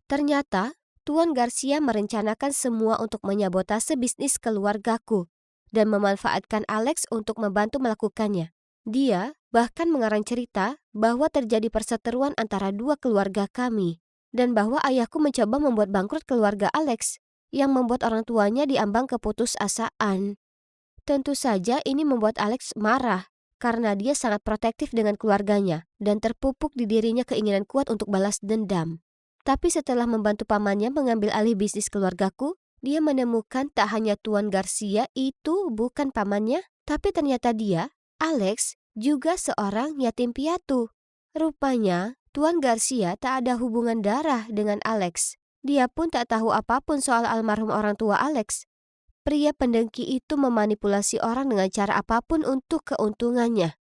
Ternyata, Tuan Garcia merencanakan semua untuk menyabotase bisnis keluargaku dan memanfaatkan Alex untuk membantu melakukannya. Dia bahkan mengarang cerita bahwa terjadi perseteruan antara dua keluarga kami dan bahwa ayahku mencoba membuat bangkrut keluarga Alex yang membuat orang tuanya diambang keputusasaan. Tentu saja ini membuat Alex marah karena dia sangat protektif dengan keluarganya dan terpupuk di dirinya keinginan kuat untuk balas dendam. Tapi setelah membantu pamannya mengambil alih bisnis keluargaku, dia menemukan tak hanya Tuan Garcia itu bukan pamannya, tapi ternyata dia, Alex, juga seorang yatim piatu. Rupanya, Tuan Garcia tak ada hubungan darah dengan Alex. Dia pun tak tahu apapun soal almarhum orang tua Alex. Pria pendengki itu memanipulasi orang dengan cara apapun untuk keuntungannya.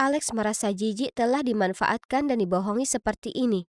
Alex merasa jijik telah dimanfaatkan dan dibohongi seperti ini.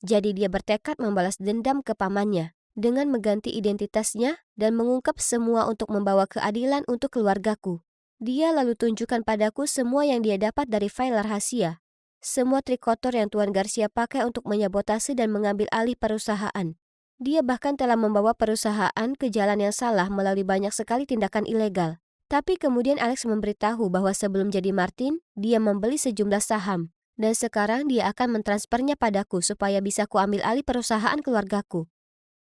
Jadi dia bertekad membalas dendam ke pamannya dengan mengganti identitasnya dan mengungkap semua untuk membawa keadilan untuk keluargaku. Dia lalu tunjukkan padaku semua yang dia dapat dari file rahasia. Semua trik kotor yang Tuan Garcia pakai untuk menyabotase dan mengambil alih perusahaan. Dia bahkan telah membawa perusahaan ke jalan yang salah melalui banyak sekali tindakan ilegal. Tapi kemudian Alex memberitahu bahwa sebelum jadi Martin, dia membeli sejumlah saham. Dan sekarang dia akan mentransfernya padaku supaya bisa kuambil alih perusahaan keluargaku.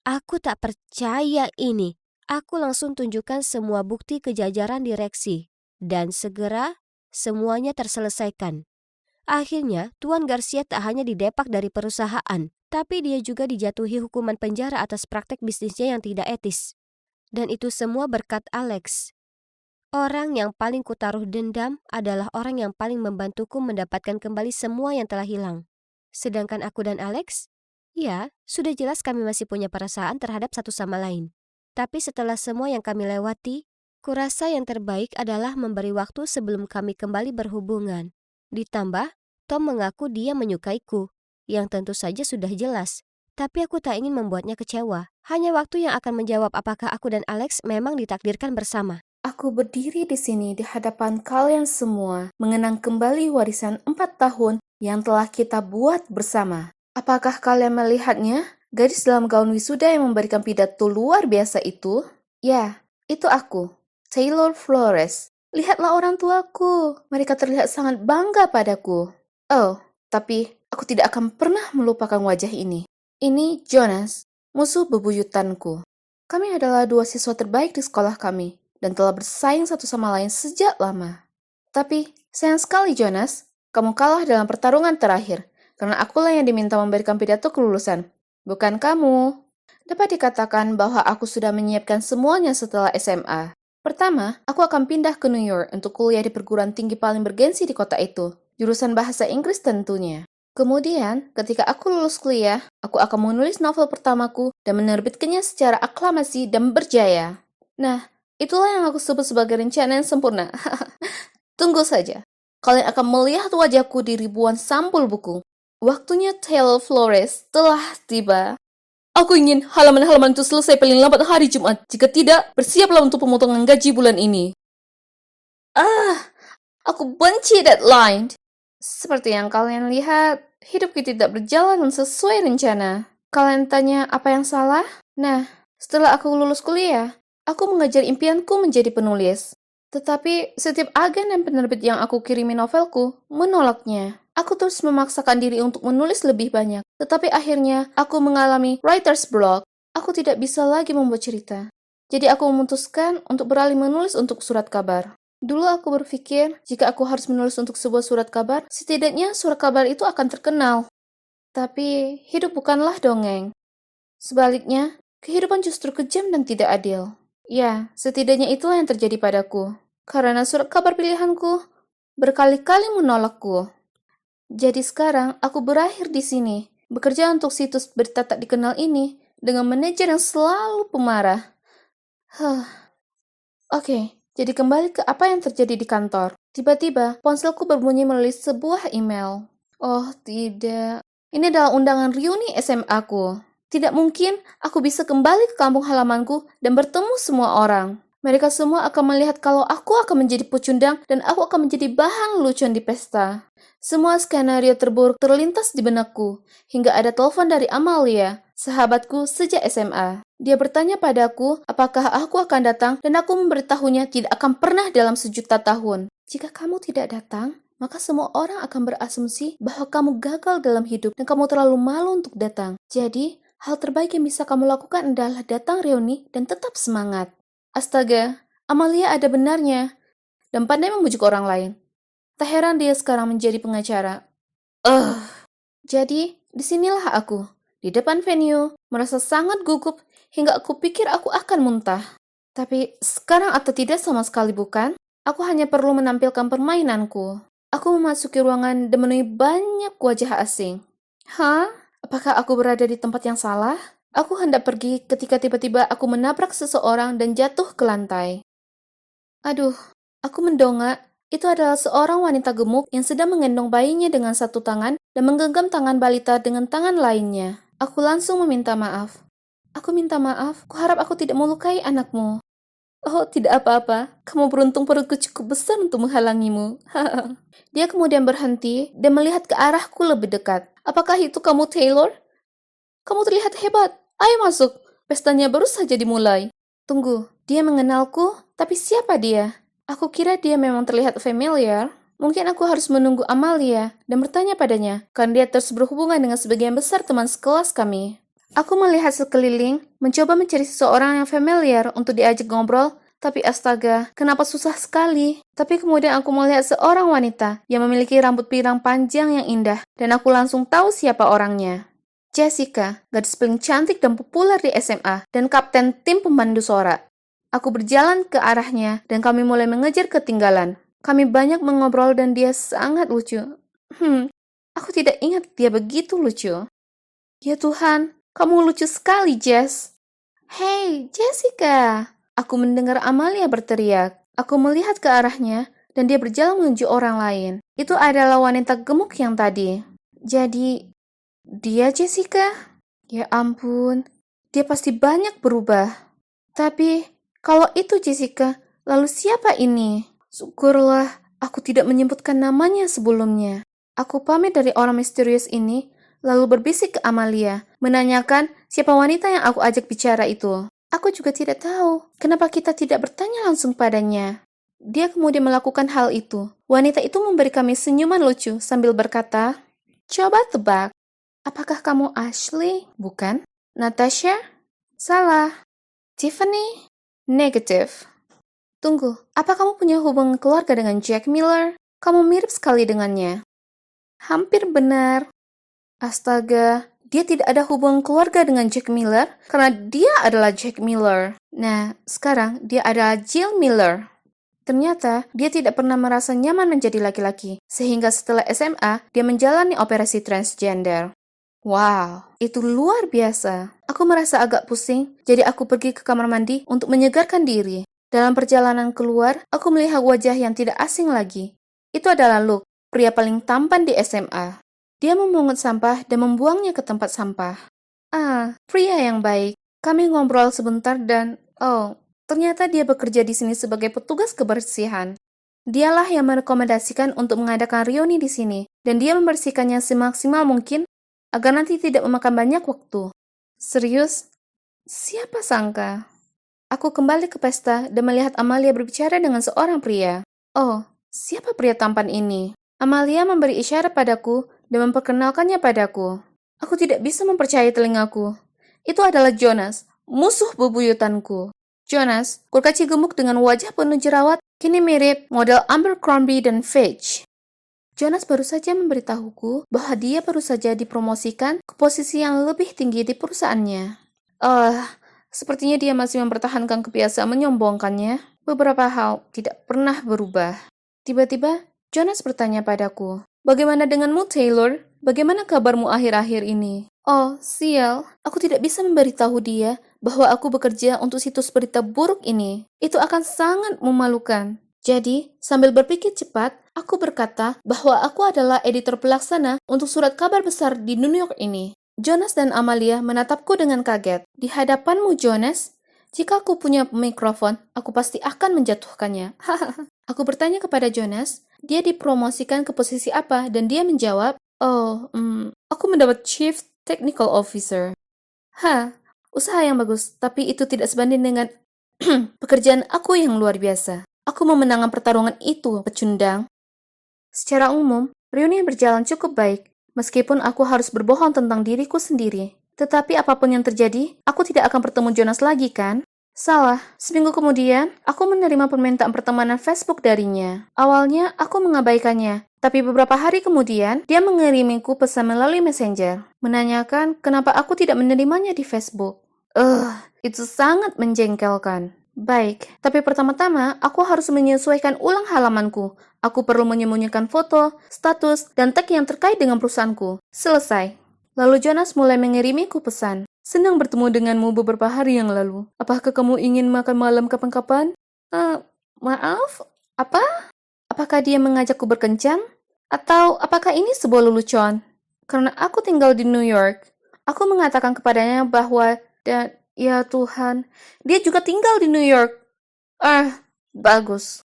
Aku tak percaya ini. Aku langsung tunjukkan semua bukti ke jajaran direksi. Dan segera semuanya terselesaikan. Akhirnya, Tuan Garcia tak hanya didepak dari perusahaan, tapi dia juga dijatuhi hukuman penjara atas praktek bisnisnya yang tidak etis. Dan itu semua berkat Alex. Orang yang paling kutaruh dendam adalah orang yang paling membantuku mendapatkan kembali semua yang telah hilang. Sedangkan aku dan Alex, ya, sudah jelas kami masih punya perasaan terhadap satu sama lain. Tapi setelah semua yang kami lewati, kurasa yang terbaik adalah memberi waktu sebelum kami kembali berhubungan. Ditambah, Tom mengaku dia menyukaiku, yang tentu saja sudah jelas. Tapi aku tak ingin membuatnya kecewa. Hanya waktu yang akan menjawab apakah aku dan Alex memang ditakdirkan bersama. Aku berdiri di sini di hadapan kalian semua, mengenang kembali warisan 4 tahun yang telah kita buat bersama. Apakah kalian melihatnya? Gadis dalam gaun wisuda yang memberikan pidato luar biasa itu? Ya, itu aku, Taylor Flores. Lihatlah orang tuaku, mereka terlihat sangat bangga padaku. Oh, tapi aku tidak akan pernah melupakan wajah ini. Ini Jonas, musuh bebuyutanku. Kami adalah dua siswa terbaik di sekolah kami dan telah bersaing satu sama lain sejak lama. Tapi, sayang sekali Jonas, kamu kalah dalam pertarungan terakhir, karena akulah yang diminta memberikan pidato kelulusan, bukan kamu. Dapat dikatakan bahwa aku sudah menyiapkan semuanya setelah SMA. Pertama, aku akan pindah ke New York untuk kuliah di perguruan tinggi paling bergensi di kota itu, jurusan bahasa Inggris tentunya. Kemudian, ketika aku lulus kuliah, aku akan menulis novel pertamaku dan menerbitkannya secara aklamasi dan berjaya. Nah, itulah yang aku sebut sebagai rencana yang sempurna. Tunggu saja. Kalian akan melihat wajahku di ribuan sampul buku. Waktunya Taylor Flores telah tiba. Aku ingin halaman-halaman itu selesai paling lambat hari Jumat. Jika tidak, bersiaplah untuk pemotongan gaji bulan ini. Aku benci deadline. Seperti yang kalian lihat, hidupku tidak berjalan sesuai rencana. Kalian tanya apa yang salah? Nah, setelah aku lulus kuliah, aku mengejar impianku menjadi penulis. Tetapi setiap agen dan penerbit yang aku kirimi novelku menolaknya. Aku terus memaksakan diri untuk menulis lebih banyak. Tetapi akhirnya aku mengalami writer's block. Aku tidak bisa lagi membuat cerita. Jadi aku memutuskan untuk beralih menulis untuk surat kabar. Dulu aku berpikir jika aku harus menulis untuk sebuah surat kabar, setidaknya surat kabar itu akan terkenal. Tapi hidup bukanlah dongeng. Sebaliknya, kehidupan justru kejam dan tidak adil. Ya, setidaknya itulah yang terjadi padaku. Karena surat kabar pilihanku berkali-kali menolakku. Jadi sekarang aku berakhir di sini, bekerja untuk situs berita tak dikenal ini dengan manajer yang selalu pemarah. Huh. Oke, jadi kembali ke apa yang terjadi di kantor. Tiba-tiba, ponselku berbunyi melalui sebuah email. Oh, tidak. Ini adalah undangan reuni SMA-ku. Tidak mungkin aku bisa kembali ke kampung halamanku dan bertemu semua orang. Mereka semua akan melihat kalau aku akan menjadi pecundang dan aku akan menjadi bahan lucuan di pesta. Semua skenario terburuk terlintas di benakku, hingga ada telepon dari Amalia, sahabatku sejak SMA. Dia bertanya padaku apakah aku akan datang dan aku memberitahunya tidak akan pernah dalam sejuta tahun. Jika kamu tidak datang, maka semua orang akan berasumsi bahwa kamu gagal dalam hidup dan kamu terlalu malu untuk datang. Jadi, hal terbaik yang bisa kamu lakukan adalah datang reuni dan tetap semangat. Astaga, Amalia ada benarnya dan pandai membujuk orang lain. Tak heran dia sekarang menjadi pengacara. Jadi, disinilah aku, di depan venue, merasa sangat gugup hingga aku pikir aku akan muntah. Tapi sekarang atau tidak sama sekali bukan, aku hanya perlu menampilkan permainanku. Aku memasuki ruangan dan menemui banyak wajah asing. Hah? Apakah aku berada di tempat yang salah? Aku hendak pergi ketika tiba-tiba aku menabrak seseorang dan jatuh ke lantai. Aduh, aku mendongak. Itu adalah seorang wanita gemuk yang sedang menggendong bayinya dengan satu tangan dan menggenggam tangan balita dengan tangan lainnya. Aku langsung meminta maaf. Aku minta maaf, kuharap aku tidak melukai anakmu. Oh, tidak apa-apa. Kamu beruntung perutku cukup besar untuk menghalangimu. Dia kemudian berhenti dan melihat ke arahku lebih dekat. Apakah itu kamu, Taylor? Kamu terlihat hebat. Ayo masuk. Pestanya baru saja dimulai. Tunggu, dia mengenalku? Tapi siapa dia? Aku kira dia memang terlihat familiar. Mungkin aku harus menunggu Amalia dan bertanya padanya, karena dia terus berhubungan dengan sebagian besar teman sekelas kami. Aku melihat sekeliling, mencoba mencari seseorang yang familiar untuk diajak ngobrol, tapi astaga, kenapa susah sekali. Tapi kemudian aku melihat seorang wanita yang memiliki rambut pirang panjang yang indah, dan aku langsung tahu siapa orangnya. Jessica, gadis paling cantik dan populer di SMA, dan kapten tim pemandu sorak. Aku berjalan ke arahnya, dan kami mulai mengejar ketinggalan. Kami banyak mengobrol dan dia sangat lucu. Aku tidak ingat dia begitu lucu. Ya Tuhan, kamu lucu sekali, Jess. Hey, Jessica. Aku mendengar Amalia berteriak. Aku melihat ke arahnya, dan dia berjalan menuju orang lain. Itu adalah wanita gemuk yang tadi. Jadi, dia Jessica? Ya ampun, dia pasti banyak berubah. Tapi, kalau itu Jessica, lalu siapa ini? Syukurlah, aku tidak menyebutkan namanya sebelumnya. Aku pamit dari orang misterius ini, lalu berbisik ke Amalia, menanyakan siapa wanita yang aku ajak bicara itu. Aku juga tidak tahu, kenapa kita tidak bertanya langsung padanya. Dia kemudian melakukan hal itu. Wanita itu memberi kami senyuman lucu sambil berkata, "Coba tebak, apakah kamu Ashley? Bukan? Natasha? Salah. Tiffany? Negatif. Tunggu, apa kamu punya hubungan keluarga dengan Jack Miller? Kamu mirip sekali dengannya." Hampir benar. Astaga, dia tidak ada hubungan keluarga dengan Jack Miller karena dia adalah Jack Miller. Nah, sekarang dia adalah Jill Miller. Ternyata, dia tidak pernah merasa nyaman menjadi laki-laki, sehingga setelah SMA, dia menjalani operasi transgender. Wow, itu luar biasa. Aku merasa agak pusing, jadi aku pergi ke kamar mandi untuk menyegarkan diri. Dalam perjalanan keluar, aku melihat wajah yang tidak asing lagi. Itu adalah Luke, pria paling tampan di SMA. Dia memungut sampah dan membuangnya ke tempat sampah. Pria yang baik. Kami ngobrol sebentar dan, ternyata dia bekerja di sini sebagai petugas kebersihan. Dialah yang merekomendasikan untuk mengadakan reuni di sini, dan dia membersihkannya semaksimal mungkin agar nanti tidak memakan banyak waktu. Serius? Siapa sangka? Aku kembali ke pesta dan melihat Amalia berbicara dengan seorang pria. Oh, siapa pria tampan ini? Amalia memberi isyarat padaku dan memperkenalkannya padaku. Aku tidak bisa mempercayai telingaku. Itu adalah Jonas, musuh bebuyutanku. Jonas, kurcaci gemuk dengan wajah penuh jerawat, kini mirip model Abercrombie dan Fitch. Jonas baru saja memberitahuku bahwa dia baru saja dipromosikan ke posisi yang lebih tinggi di perusahaannya. Sepertinya dia masih mempertahankan kebiasaan menyombongkannya. Beberapa hal tidak pernah berubah. Tiba-tiba, Jonas bertanya padaku, "Bagaimana denganmu, Taylor? Bagaimana kabarmu akhir-akhir ini?" Oh, sial. Aku tidak bisa memberitahu dia bahwa aku bekerja untuk situs berita buruk ini. Itu akan sangat memalukan. Jadi, sambil berpikir cepat, aku berkata bahwa aku adalah editor pelaksana untuk surat kabar besar di New York ini. Jonas dan Amalia menatapku dengan kaget. "Di hadapanmu, Jonas? Jika aku punya mikrofon, aku pasti akan menjatuhkannya." Aku bertanya kepada Jonas, dia dipromosikan ke posisi apa, dan dia menjawab, "Oh, aku mendapat Chief Technical Officer." Usaha yang bagus, tapi itu tidak sebanding dengan pekerjaan aku yang luar biasa. Aku memenangkan pertarungan itu, pecundang. Secara umum, reuni berjalan cukup baik, meskipun aku harus berbohong tentang diriku sendiri. Tetapi apapun yang terjadi, aku tidak akan bertemu Jonas lagi, kan? Salah. Seminggu kemudian, aku menerima permintaan pertemanan Facebook darinya. Awalnya, aku mengabaikannya. Tapi beberapa hari kemudian, dia mengirimiku pesan melalui Messenger, menanyakan kenapa aku tidak menerimanya di Facebook. Itu sangat menjengkelkan. Baik, tapi pertama-tama aku harus menyesuaikan ulang halamanku. Aku perlu menyembunyikan foto, status, dan tag yang terkait dengan perusahaanku. Selesai. Lalu Jonas mulai mengirimiku pesan. "Senang bertemu denganmu beberapa hari yang lalu. Apakah kamu ingin makan malam kapan-kapan?" Maaf? Apa? Apakah dia mengajakku berkencan? Atau apakah ini sebuah lelucon? Karena aku tinggal di New York, aku mengatakan kepadanya bahwa, dan ya Tuhan, dia juga tinggal di New York. Bagus.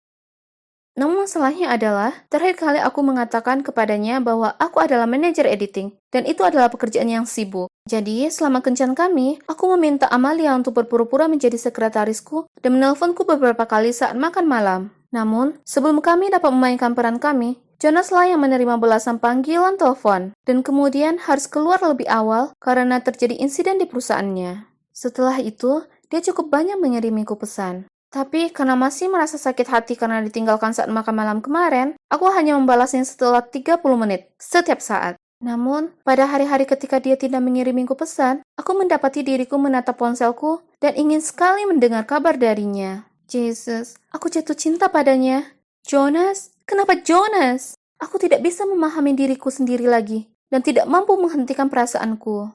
Namun masalahnya adalah, terakhir kali aku mengatakan kepadanya bahwa aku adalah manajer editing, dan itu adalah pekerjaan yang sibuk. Jadi, selama kencan kami, aku meminta Amalia untuk berpura-pura menjadi sekretarisku dan menelponku beberapa kali saat makan malam. Namun, sebelum kami dapat memainkan peran kami, Jonas lah yang menerima belasan panggilan telepon, dan kemudian harus keluar lebih awal karena terjadi insiden di perusahaannya. Setelah itu, dia cukup banyak mengirimiku pesan. Tapi karena masih merasa sakit hati karena ditinggalkan saat makan malam kemarin, aku hanya membalasnya setelah 30 menit, setiap saat. Namun, pada hari-hari ketika dia tidak mengirimiku pesan, aku mendapati diriku menatap ponselku dan ingin sekali mendengar kabar darinya. Jesus, aku jatuh cinta padanya. Jonas? Kenapa Jonas? Aku tidak bisa memahami diriku sendiri lagi dan tidak mampu menghentikan perasaanku.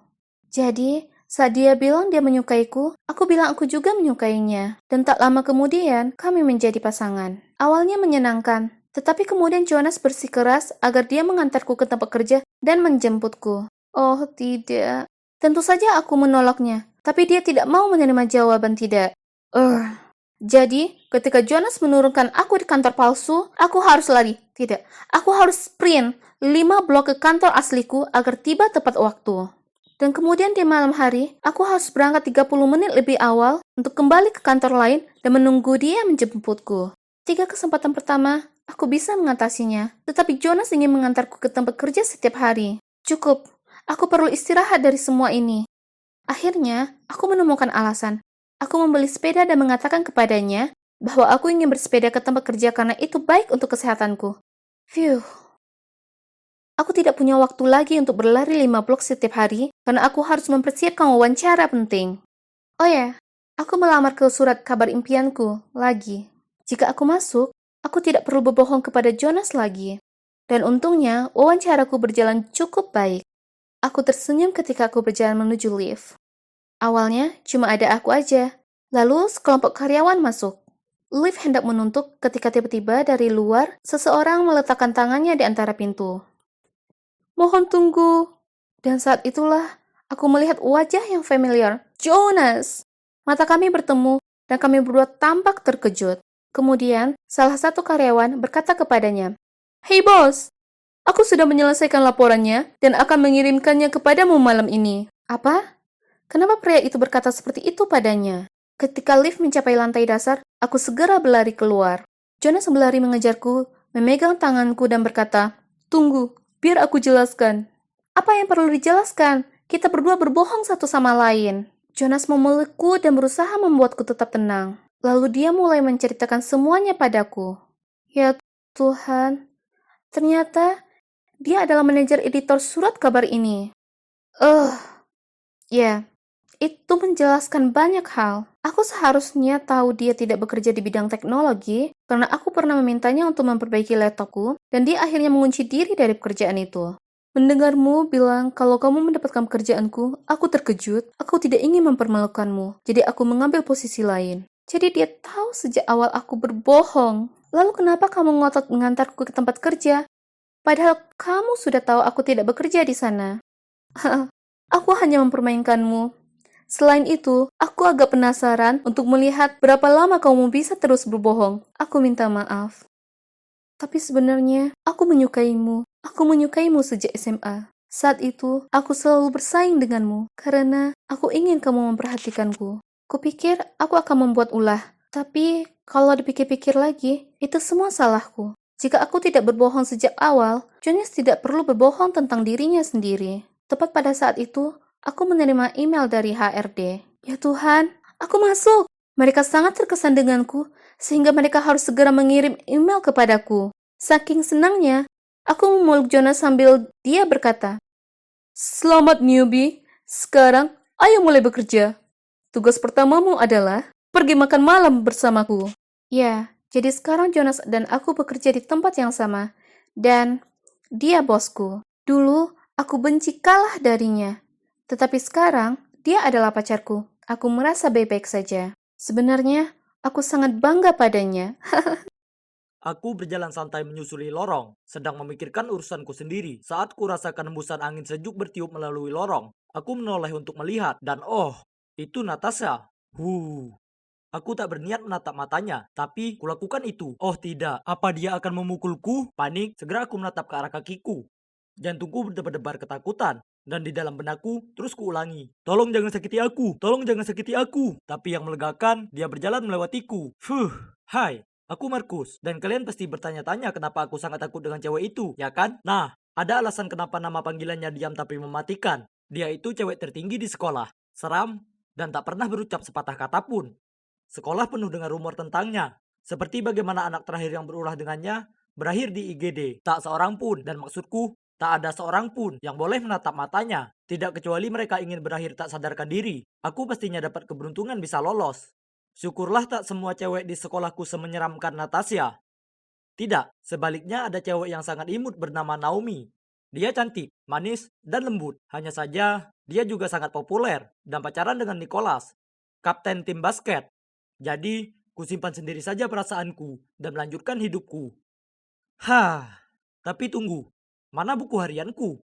Jadi, saat dia bilang dia menyukaiku, aku bilang aku juga menyukainya. Dan tak lama kemudian, kami menjadi pasangan. Awalnya menyenangkan, tetapi kemudian Jonas bersikeras agar dia mengantarku ke tempat kerja dan menjemputku. Oh, tidak. Tentu saja aku menolaknya, tapi dia tidak mau menerima jawaban tidak. Jadi, ketika Jonas menurunkan aku di kantor palsu, aku harus lari. Tidak, aku harus sprint 5 blok ke kantor asliku agar tiba tepat waktu. Dan kemudian di malam hari, aku harus berangkat 30 menit lebih awal untuk kembali ke kantor lain dan menunggu dia menjemputku. 3 kesempatan pertama, aku bisa mengatasinya, tetapi Jonas ingin mengantarku ke tempat kerja setiap hari. Cukup, aku perlu istirahat dari semua ini. Akhirnya, aku menemukan alasan. Aku membeli sepeda dan mengatakan kepadanya bahwa aku ingin bersepeda ke tempat kerja karena itu baik untuk kesehatanku. Phew. Aku tidak punya waktu lagi untuk berlari 5 blok setiap hari karena aku harus mempersiapkan wawancara penting. Oh ya, aku melamar ke surat kabar impianku lagi. Jika aku masuk, aku tidak perlu berbohong kepada Jonas lagi. Dan untungnya, wawancaraku berjalan cukup baik. Aku tersenyum ketika aku berjalan menuju lift. Awalnya, cuma ada aku aja. Lalu, sekelompok karyawan masuk. Lift hendak menutup ketika tiba-tiba dari luar, seseorang meletakkan tangannya di antara pintu. "Mohon tunggu." Dan saat itulah, aku melihat wajah yang familiar. Jonas! Mata kami bertemu, dan kami berdua tampak terkejut. Kemudian, salah satu karyawan berkata kepadanya, "Hei bos, aku sudah menyelesaikan laporannya dan akan mengirimkannya kepadamu malam ini." Apa? Kenapa pria itu berkata seperti itu padanya? Ketika lift mencapai lantai dasar, aku segera berlari keluar. Jonas berlari mengejarku, memegang tanganku dan berkata, "Tunggu, biar aku jelaskan." Apa yang perlu dijelaskan? Kita berdua berbohong satu sama lain. Jonas memelukku dan berusaha membuatku tetap tenang. Lalu dia mulai menceritakan semuanya padaku. Ya Tuhan, ternyata dia adalah manajer editor surat kabar ini. Ya, Itu menjelaskan banyak hal. Aku seharusnya tahu dia tidak bekerja di bidang teknologi karena aku pernah memintanya untuk memperbaiki laptopku dan dia akhirnya mengunci diri dari pekerjaan itu. Mendengarmu bilang kalau kamu mendapatkan pekerjaanku, aku terkejut. Aku tidak ingin mempermalukanmu, jadi aku mengambil posisi lain. Jadi dia tahu sejak awal aku berbohong. Lalu kenapa kamu ngotot mengantarku ke tempat kerja? Padahal kamu sudah tahu aku tidak bekerja di sana. Aku hanya mempermainkanmu. Selain itu, aku agak penasaran untuk melihat berapa lama kamu bisa terus berbohong. Aku minta maaf. Tapi sebenarnya, aku menyukaimu. Aku menyukaimu sejak SMA. Saat itu, aku selalu bersaing denganmu karena aku ingin kamu memperhatikanku. Kupikir aku akan membuat ulah. Tapi, kalau dipikir-pikir lagi, itu semua salahku. Jika aku tidak berbohong sejak awal, Jonas tidak perlu berbohong tentang dirinya sendiri. Tepat pada saat itu, aku menerima email dari HRD. Ya Tuhan, aku masuk. Mereka sangat terkesan denganku, sehingga mereka harus segera mengirim email kepadaku. Saking senangnya, aku memeluk Jonas sambil dia berkata, "Selamat newbie, sekarang ayo mulai bekerja. Tugas pertamamu adalah pergi makan malam bersamaku." Ya, jadi sekarang Jonas dan aku bekerja di tempat yang sama, dan dia bosku. Dulu, aku benci kalah darinya. Tetapi sekarang, dia adalah pacarku. Aku merasa baik-baik saja. Sebenarnya, aku sangat bangga padanya. Aku berjalan santai menyusuri lorong, sedang memikirkan urusanku sendiri. Saat ku rasakan hembusan angin sejuk bertiup melalui lorong, aku menoleh untuk melihat, dan oh, itu Natasha. Aku tak berniat menatap matanya, tapi kulakukan itu. Oh tidak, apa dia akan memukulku? Panik, segera aku menatap ke arah kakiku. Jantungku berdebar-debar ketakutan, dan di dalam benakku terus kuulangi, "Tolong jangan sakiti aku, tolong jangan sakiti aku." Tapi yang melegakan, dia berjalan melewatiku. Hai, aku Markus, dan kalian pasti bertanya-tanya kenapa aku sangat takut dengan cewek itu, ya kan? Nah, ada alasan kenapa nama panggilannya diam tapi mematikan. Dia itu cewek tertinggi di sekolah, seram, dan tak pernah berucap sepatah kata pun. Sekolah penuh dengan rumor tentangnya, seperti bagaimana anak terakhir yang berulah dengannya berakhir di IGD. Tak seorang pun, dan maksudku, tak ada seorang pun yang boleh menatap matanya. Tidak kecuali mereka ingin berakhir tak sadarkan diri. Aku pastinya dapat keberuntungan bisa lolos. Syukurlah tak semua cewek di sekolahku semenyeramkan Natasha. Tidak, sebaliknya ada cewek yang sangat imut bernama Naomi. Dia cantik, manis, dan lembut. Hanya saja, dia juga sangat populer dan pacaran dengan Nicholas, kapten tim basket. Jadi, kusimpan sendiri saja perasaanku dan melanjutkan hidupku. Tapi tunggu. Mana buku harianku?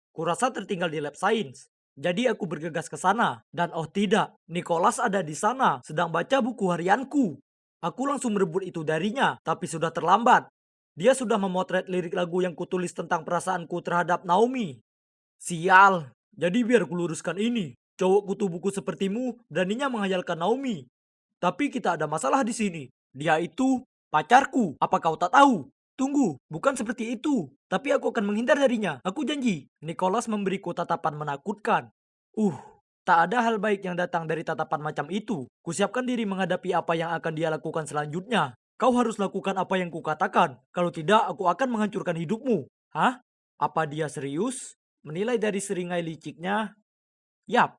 Kurasa tertinggal di lab science. Jadi aku bergegas ke sana. Dan oh tidak, Nicholas ada di sana sedang baca buku harianku. Aku langsung merebut itu darinya, tapi sudah terlambat. Dia sudah memotret lirik lagu yang kutulis tentang perasaanku terhadap Naomi. Sial. Jadi biar kuluruskan ini. Cowok kutu buku sepertimu beraninya menghayalkan Naomi. Tapi kita ada masalah di sini. Dia itu pacarku. Apa kau tak tahu? Tunggu, bukan seperti itu. Tapi aku akan menghindar darinya. Aku janji. Nicholas memberiku tatapan menakutkan. Tak ada hal baik yang datang dari tatapan macam itu. Kusiapkan diri menghadapi apa yang akan dia lakukan selanjutnya. Kau harus lakukan apa yang kukatakan. Kalau tidak, aku akan menghancurkan hidupmu. Hah? Apa dia serius? Menilai dari seringai liciknya, yap,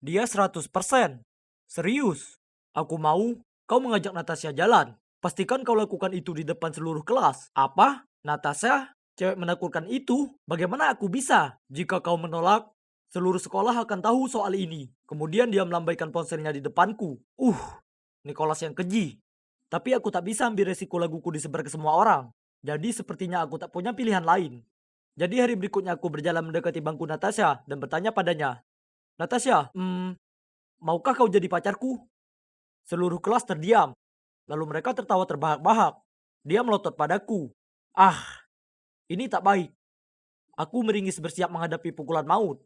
dia 100%. Serius. Aku mau kau mengajak Natasha jalan. Pastikan kau lakukan itu di depan seluruh kelas. Apa? Natasha? Cewek menakutkan itu? Bagaimana aku bisa? Jika kau menolak, seluruh sekolah akan tahu soal ini. Kemudian dia melambaikan ponselnya di depanku. Nicholas yang keji. Tapi aku tak bisa ambil resiko laguku disebar ke semua orang. Jadi sepertinya aku tak punya pilihan lain. Jadi hari berikutnya aku berjalan mendekati bangku Natasha dan bertanya padanya, "Natasha, maukah kau jadi pacarku?" Seluruh kelas terdiam. Lalu mereka tertawa terbahak-bahak. Dia melotot padaku. Ini tak baik. Aku meringis bersiap menghadapi pukulan maut.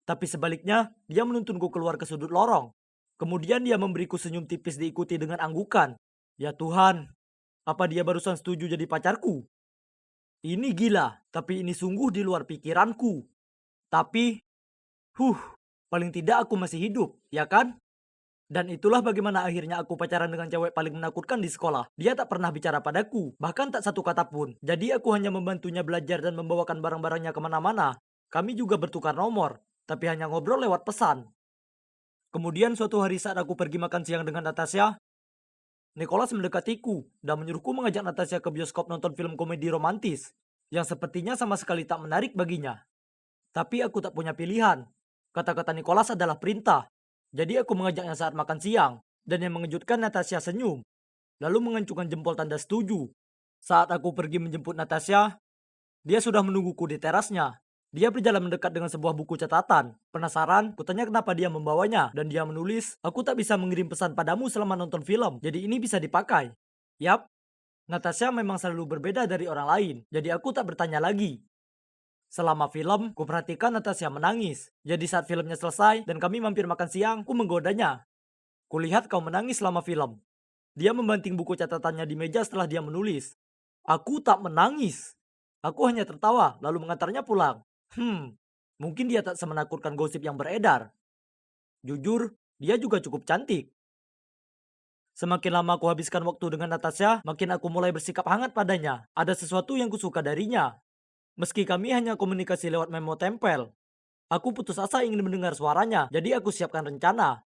Tapi sebaliknya, dia menuntunku keluar ke sudut lorong. Kemudian dia memberiku senyum tipis diikuti dengan anggukan. Ya Tuhan, apa dia barusan setuju jadi pacarku? Ini gila, tapi ini sungguh di luar pikiranku. Tapi, paling tidak aku masih hidup, ya kan? Dan itulah bagaimana akhirnya aku pacaran dengan cewek paling menakutkan di sekolah. Dia tak pernah bicara padaku, bahkan tak satu kata pun. Jadi aku hanya membantunya belajar dan membawakan barang-barangnya kemana-mana. Kami juga bertukar nomor, tapi hanya ngobrol lewat pesan. Kemudian suatu hari saat aku pergi makan siang dengan Natasha, Nicholas mendekatiku dan menyuruhku mengajak Natasha ke bioskop nonton film komedi romantis yang sepertinya sama sekali tak menarik baginya. Tapi aku tak punya pilihan. Kata-kata Nicholas adalah perintah. Jadi aku mengajaknya saat makan siang, dan yang mengejutkan Natasha senyum, lalu mengancungkan jempol tanda setuju. Saat aku pergi menjemput Natasha, dia sudah menungguku di terasnya. Dia berjalan mendekat dengan sebuah buku catatan. Penasaran, kutanya kenapa dia membawanya, dan dia menulis, "Aku tak bisa mengirim pesan padamu selama nonton film, jadi ini bisa dipakai." Yap, Natasha memang selalu berbeda dari orang lain, jadi aku tak bertanya lagi. Selama film, kuperhatikan Natasha menangis. Jadi saat filmnya selesai dan kami mampir makan siang, ku menggodanya. Kulihat kau menangis selama film. Dia membanting buku catatannya di meja setelah dia menulis. Aku tak menangis. Aku hanya tertawa, lalu mengantarnya pulang. Mungkin dia tak semenakutkan gosip yang beredar. Jujur, dia juga cukup cantik. Semakin lama aku habiskan waktu dengan Natasha, makin aku mulai bersikap hangat padanya. Ada sesuatu yang kusuka darinya. Meski kami hanya komunikasi lewat memo tempel. Aku putus asa ingin mendengar suaranya, jadi aku siapkan rencana.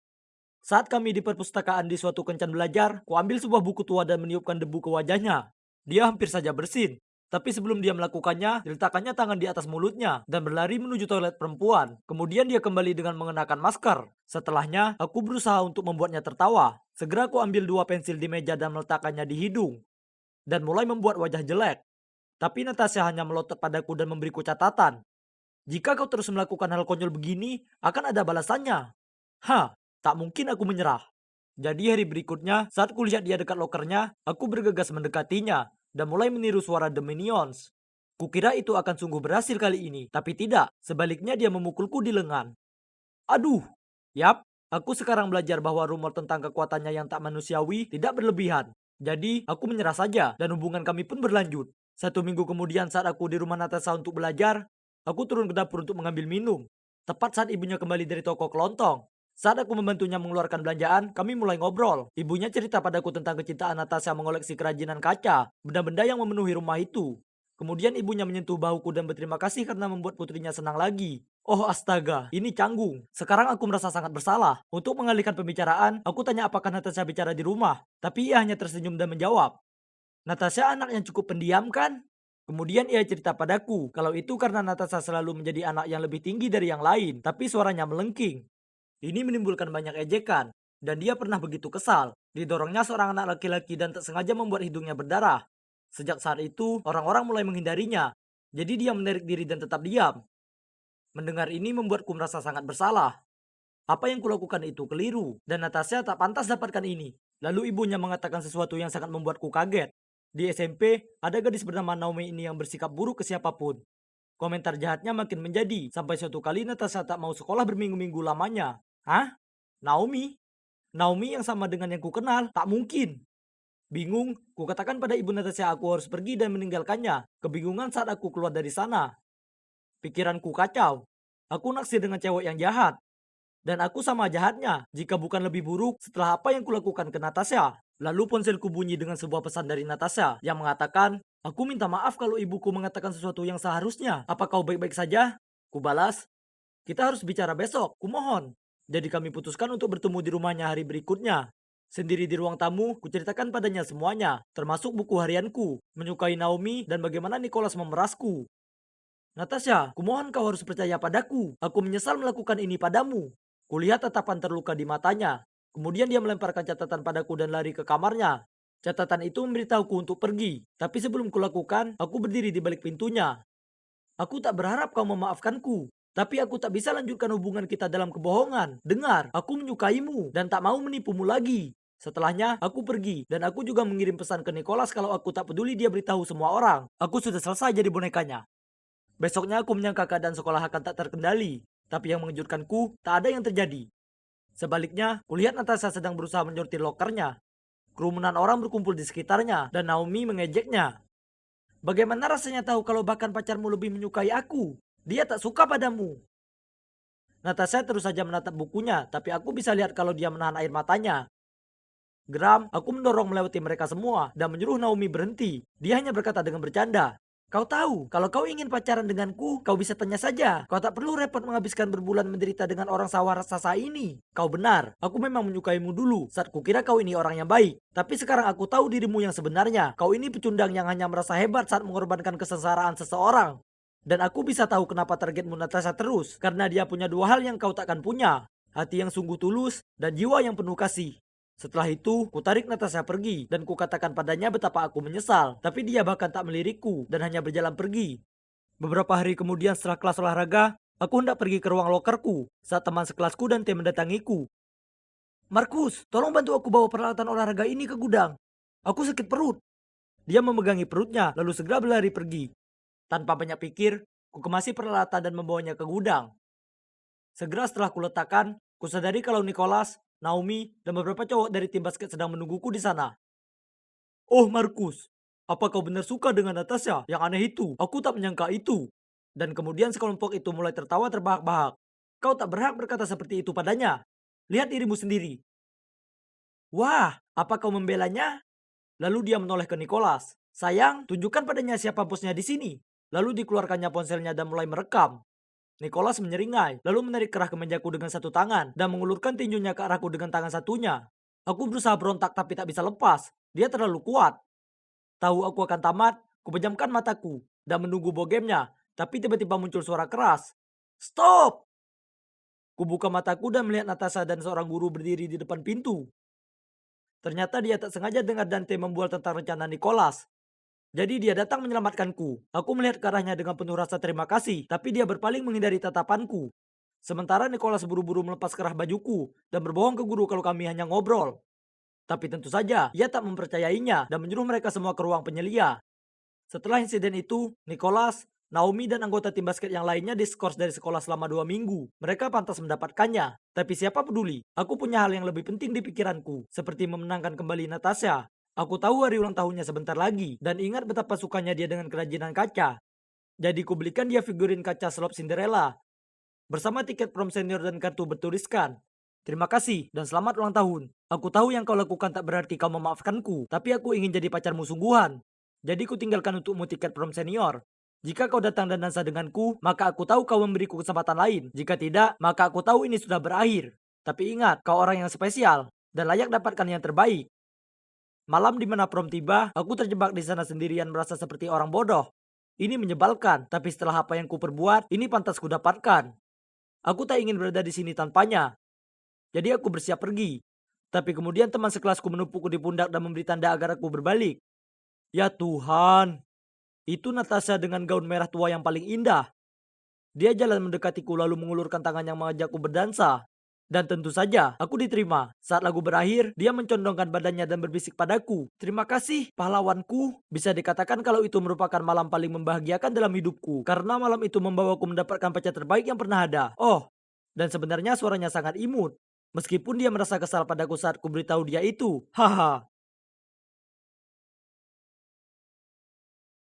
Saat kami di perpustakaan di suatu kencan belajar, kuambil sebuah buku tua dan meniupkan debu ke wajahnya. Dia hampir saja bersin. Tapi sebelum dia melakukannya, diletakkannya tangan di atas mulutnya dan berlari menuju toilet perempuan. Kemudian dia kembali dengan mengenakan masker. Setelahnya, aku berusaha untuk membuatnya tertawa. Segera aku ambil 2 pensil di meja dan meletakkannya di hidung. Dan mulai membuat wajah jelek. Tapi Natasha hanya melotot padaku dan memberiku catatan. Jika kau terus melakukan hal konyol begini, akan ada balasannya. Tak mungkin aku menyerah. Jadi hari berikutnya, saat kulihat dia dekat lokernya, aku bergegas mendekatinya dan mulai meniru suara The Minions. Kukira itu akan sungguh berhasil kali ini, tapi tidak. Sebaliknya dia memukulku di lengan. Aduh! Yap, aku sekarang belajar bahwa rumor tentang kekuatannya yang tak manusiawi tidak berlebihan. Jadi, aku menyerah saja dan hubungan kami pun berlanjut. 1 minggu kemudian saat aku di rumah Natasha untuk belajar, aku turun ke dapur untuk mengambil minum. Tepat saat ibunya kembali dari toko kelontong. Saat aku membantunya mengeluarkan belanjaan, kami mulai ngobrol. Ibunya cerita padaku tentang kecintaan Natasha mengoleksi kerajinan kaca, benda-benda yang memenuhi rumah itu. Kemudian ibunya menyentuh bahuku dan berterima kasih karena membuat putrinya senang lagi. Oh astaga, ini canggung. Sekarang aku merasa sangat bersalah. Untuk mengalihkan pembicaraan, aku tanya apakah Natasha bicara di rumah. Tapi ia hanya tersenyum dan menjawab, Natasha anak yang cukup pendiam kan? Kemudian ia cerita padaku, kalau itu karena Natasha selalu menjadi anak yang lebih tinggi dari yang lain, tapi suaranya melengking. Ini menimbulkan banyak ejekan, dan dia pernah begitu kesal. Didorongnya seorang anak laki-laki dan tak sengaja membuat hidungnya berdarah. Sejak saat itu, orang-orang mulai menghindarinya. Jadi dia menarik diri dan tetap diam. Mendengar ini membuatku merasa sangat bersalah. Apa yang kulakukan itu keliru, dan Natasha tak pantas dapatkan ini. Lalu ibunya mengatakan sesuatu yang sangat membuatku kaget. Di SMP, ada gadis bernama Naomi ini yang bersikap buruk ke siapapun. Komentar jahatnya makin menjadi, sampai suatu kali Natasha tak mau sekolah berminggu-minggu lamanya. Hah? Naomi? Naomi yang sama dengan yang kukenal? Tak mungkin. Bingung, kukatakan pada ibu Natasha aku harus pergi dan meninggalkannya. Kebingungan saat aku keluar dari sana. Pikiranku kacau. Aku naksir dengan cewek yang jahat. Dan aku sama jahatnya, jika bukan lebih buruk setelah apa yang kulakukan ke Natasha. Lalu ponselku bunyi dengan sebuah pesan dari Natasha yang mengatakan, aku minta maaf kalau ibuku mengatakan sesuatu yang seharusnya. Apa kau baik-baik saja? Kubalas, kita harus bicara besok, kumohon. Jadi kami putuskan untuk bertemu di rumahnya hari berikutnya. Sendiri di ruang tamu, kuceritakan padanya semuanya, termasuk buku harianku, menyukai Naomi, dan bagaimana Nicholas memerasku. Natasha, kumohon kau harus percaya padaku. Aku menyesal melakukan ini padamu. Kulihat tatapan terluka di matanya. Kemudian dia melemparkan catatan padaku dan lari ke kamarnya. Catatan itu memberitahuku untuk pergi. Tapi sebelum kulakukan, aku berdiri di balik pintunya. Aku tak berharap kau memaafkanku. Tapi aku tak bisa lanjutkan hubungan kita dalam kebohongan. Dengar, aku menyukaimu dan tak mau menipumu lagi. Setelahnya, aku pergi dan aku juga mengirim pesan ke Nicholas kalau aku tak peduli dia beritahu semua orang. Aku sudah selesai jadi bonekanya. Besoknya aku menyangka keadaan sekolah akan tak terkendali. Tapi yang mengejutkanku, tak ada yang terjadi. Sebaliknya, kulihat Natasha sedang berusaha menyortir lokernya. Kerumunan orang berkumpul di sekitarnya dan Naomi mengejeknya. Bagaimana rasanya tahu kalau bahkan pacarmu lebih menyukai aku? Dia tak suka padamu. Natasha terus saja menatap bukunya, tapi aku bisa lihat kalau dia menahan air matanya. Geram, aku mendorong melewati mereka semua dan menyuruh Naomi berhenti. Dia hanya berkata dengan bercanda, Kau tahu, kalau kau ingin pacaran denganku, kau bisa tanya saja. Kau tak perlu repot menghabiskan berbulan menderita dengan orang sawah raksasa ini. Kau benar, aku memang menyukaimu dulu saat kukira kau ini orang yang baik. Tapi sekarang aku tahu dirimu yang sebenarnya. Kau ini pecundang yang hanya merasa hebat saat mengorbankan kesengsaraan seseorang. Dan aku bisa tahu kenapa targetmu Natasha terus. Karena dia punya dua hal yang kau takkan punya. Hati yang sungguh tulus dan jiwa yang penuh kasih. Setelah itu, ku tarik Natasha pergi dan ku katakan padanya betapa aku menyesal. Tapi dia bahkan tak melirikku dan hanya berjalan pergi. Beberapa hari kemudian setelah kelas olahraga, aku hendak pergi ke ruang lokerku saat teman sekelasku dan tim mendatangiku. Markus, tolong bantu aku bawa peralatan olahraga ini ke gudang. Aku sakit perut. Dia memegangi perutnya lalu segera berlari pergi. Tanpa banyak pikir, ku kemasi peralatan dan membawanya ke gudang. Segera setelah kuletakkan, kusadari kalau Nicholas, Naomi, dan beberapa cowok dari tim basket sedang menungguku di sana. Oh Markus, apa kau benar suka dengan Natasha? Yang aneh itu, aku tak menyangka itu. Dan kemudian sekelompok itu mulai tertawa terbahak-bahak. Kau tak berhak berkata seperti itu padanya. Lihat dirimu sendiri. Wah, apa kau membelanya? Lalu dia menoleh ke Nicholas. Sayang, tunjukkan padanya siapa bosnya di sini. Lalu dikeluarkannya ponselnya dan mulai merekam. Nicholas menyeringai, lalu menarik kerah kemejaku dengan satu tangan dan mengulurkan tinjunya ke arahku dengan tangan satunya. Aku berusaha berontak tapi tak bisa lepas. Dia terlalu kuat. Tahu aku akan tamat, kupejamkan mataku dan menunggu bogemnya. Tapi tiba-tiba muncul suara keras. Stop! Kubuka mataku dan melihat Natasha dan seorang guru berdiri di depan pintu. Ternyata dia tak sengaja dengar Dante membual tentang rencana Nicholas. Jadi dia datang menyelamatkanku. Aku melihat ke arahnya dengan penuh rasa terima kasih, tapi dia berpaling menghindari tatapanku. Sementara Nicholas buru-buru melepas kerah bajuku dan berbohong ke guru kalau kami hanya ngobrol. Tapi tentu saja, ia tak mempercayainya dan menyuruh mereka semua ke ruang penyelia. Setelah insiden itu, Nicholas, Naomi dan anggota tim basket yang lainnya diskors dari sekolah selama 2 minggu. Mereka pantas mendapatkannya. Tapi siapa peduli? Aku punya hal yang lebih penting di pikiranku, seperti memenangkan kembali Natasha. Aku tahu hari ulang tahunnya sebentar lagi, dan ingat betapa sukanya dia dengan kerajinan kaca. Jadi kubelikan dia figurin kaca slop Cinderella, bersama tiket prom senior dan kartu bertuliskan, "Terima kasih dan selamat ulang tahun. Aku tahu yang kau lakukan tak berarti kau memaafkanku, tapi aku ingin jadi pacarmu sungguhan. Jadi ku tinggalkan untukmu tiket prom senior. Jika kau datang dan dansa denganku, maka aku tahu kau memberiku kesempatan lain. Jika tidak, maka aku tahu ini sudah berakhir. Tapi ingat, kau orang yang spesial dan layak dapatkan yang terbaik." Malam di mana prom tiba, aku terjebak di sana sendirian merasa seperti orang bodoh. Ini menyebalkan, tapi setelah apa yang ku perbuat, ini pantas ku dapatkan. Aku tak ingin berada di sini tanpanya. Jadi aku bersiap pergi. Tapi kemudian teman sekelasku menepukku di pundak dan memberi tanda agar aku berbalik. Ya Tuhan, itu Natasha dengan gaun merah tua yang paling indah. Dia jalan mendekatiku lalu mengulurkan tangan yang mengajakku berdansa. Dan tentu saja, aku diterima. Saat lagu berakhir, dia mencondongkan badannya dan berbisik padaku, "Terima kasih, pahlawanku." Bisa dikatakan kalau itu merupakan malam paling membahagiakan dalam hidupku. Karena malam itu membawaku mendapatkan pacar terbaik yang pernah ada. Oh, dan sebenarnya suaranya sangat imut. Meskipun dia merasa kesal padaku saat ku beritahu dia itu. Haha.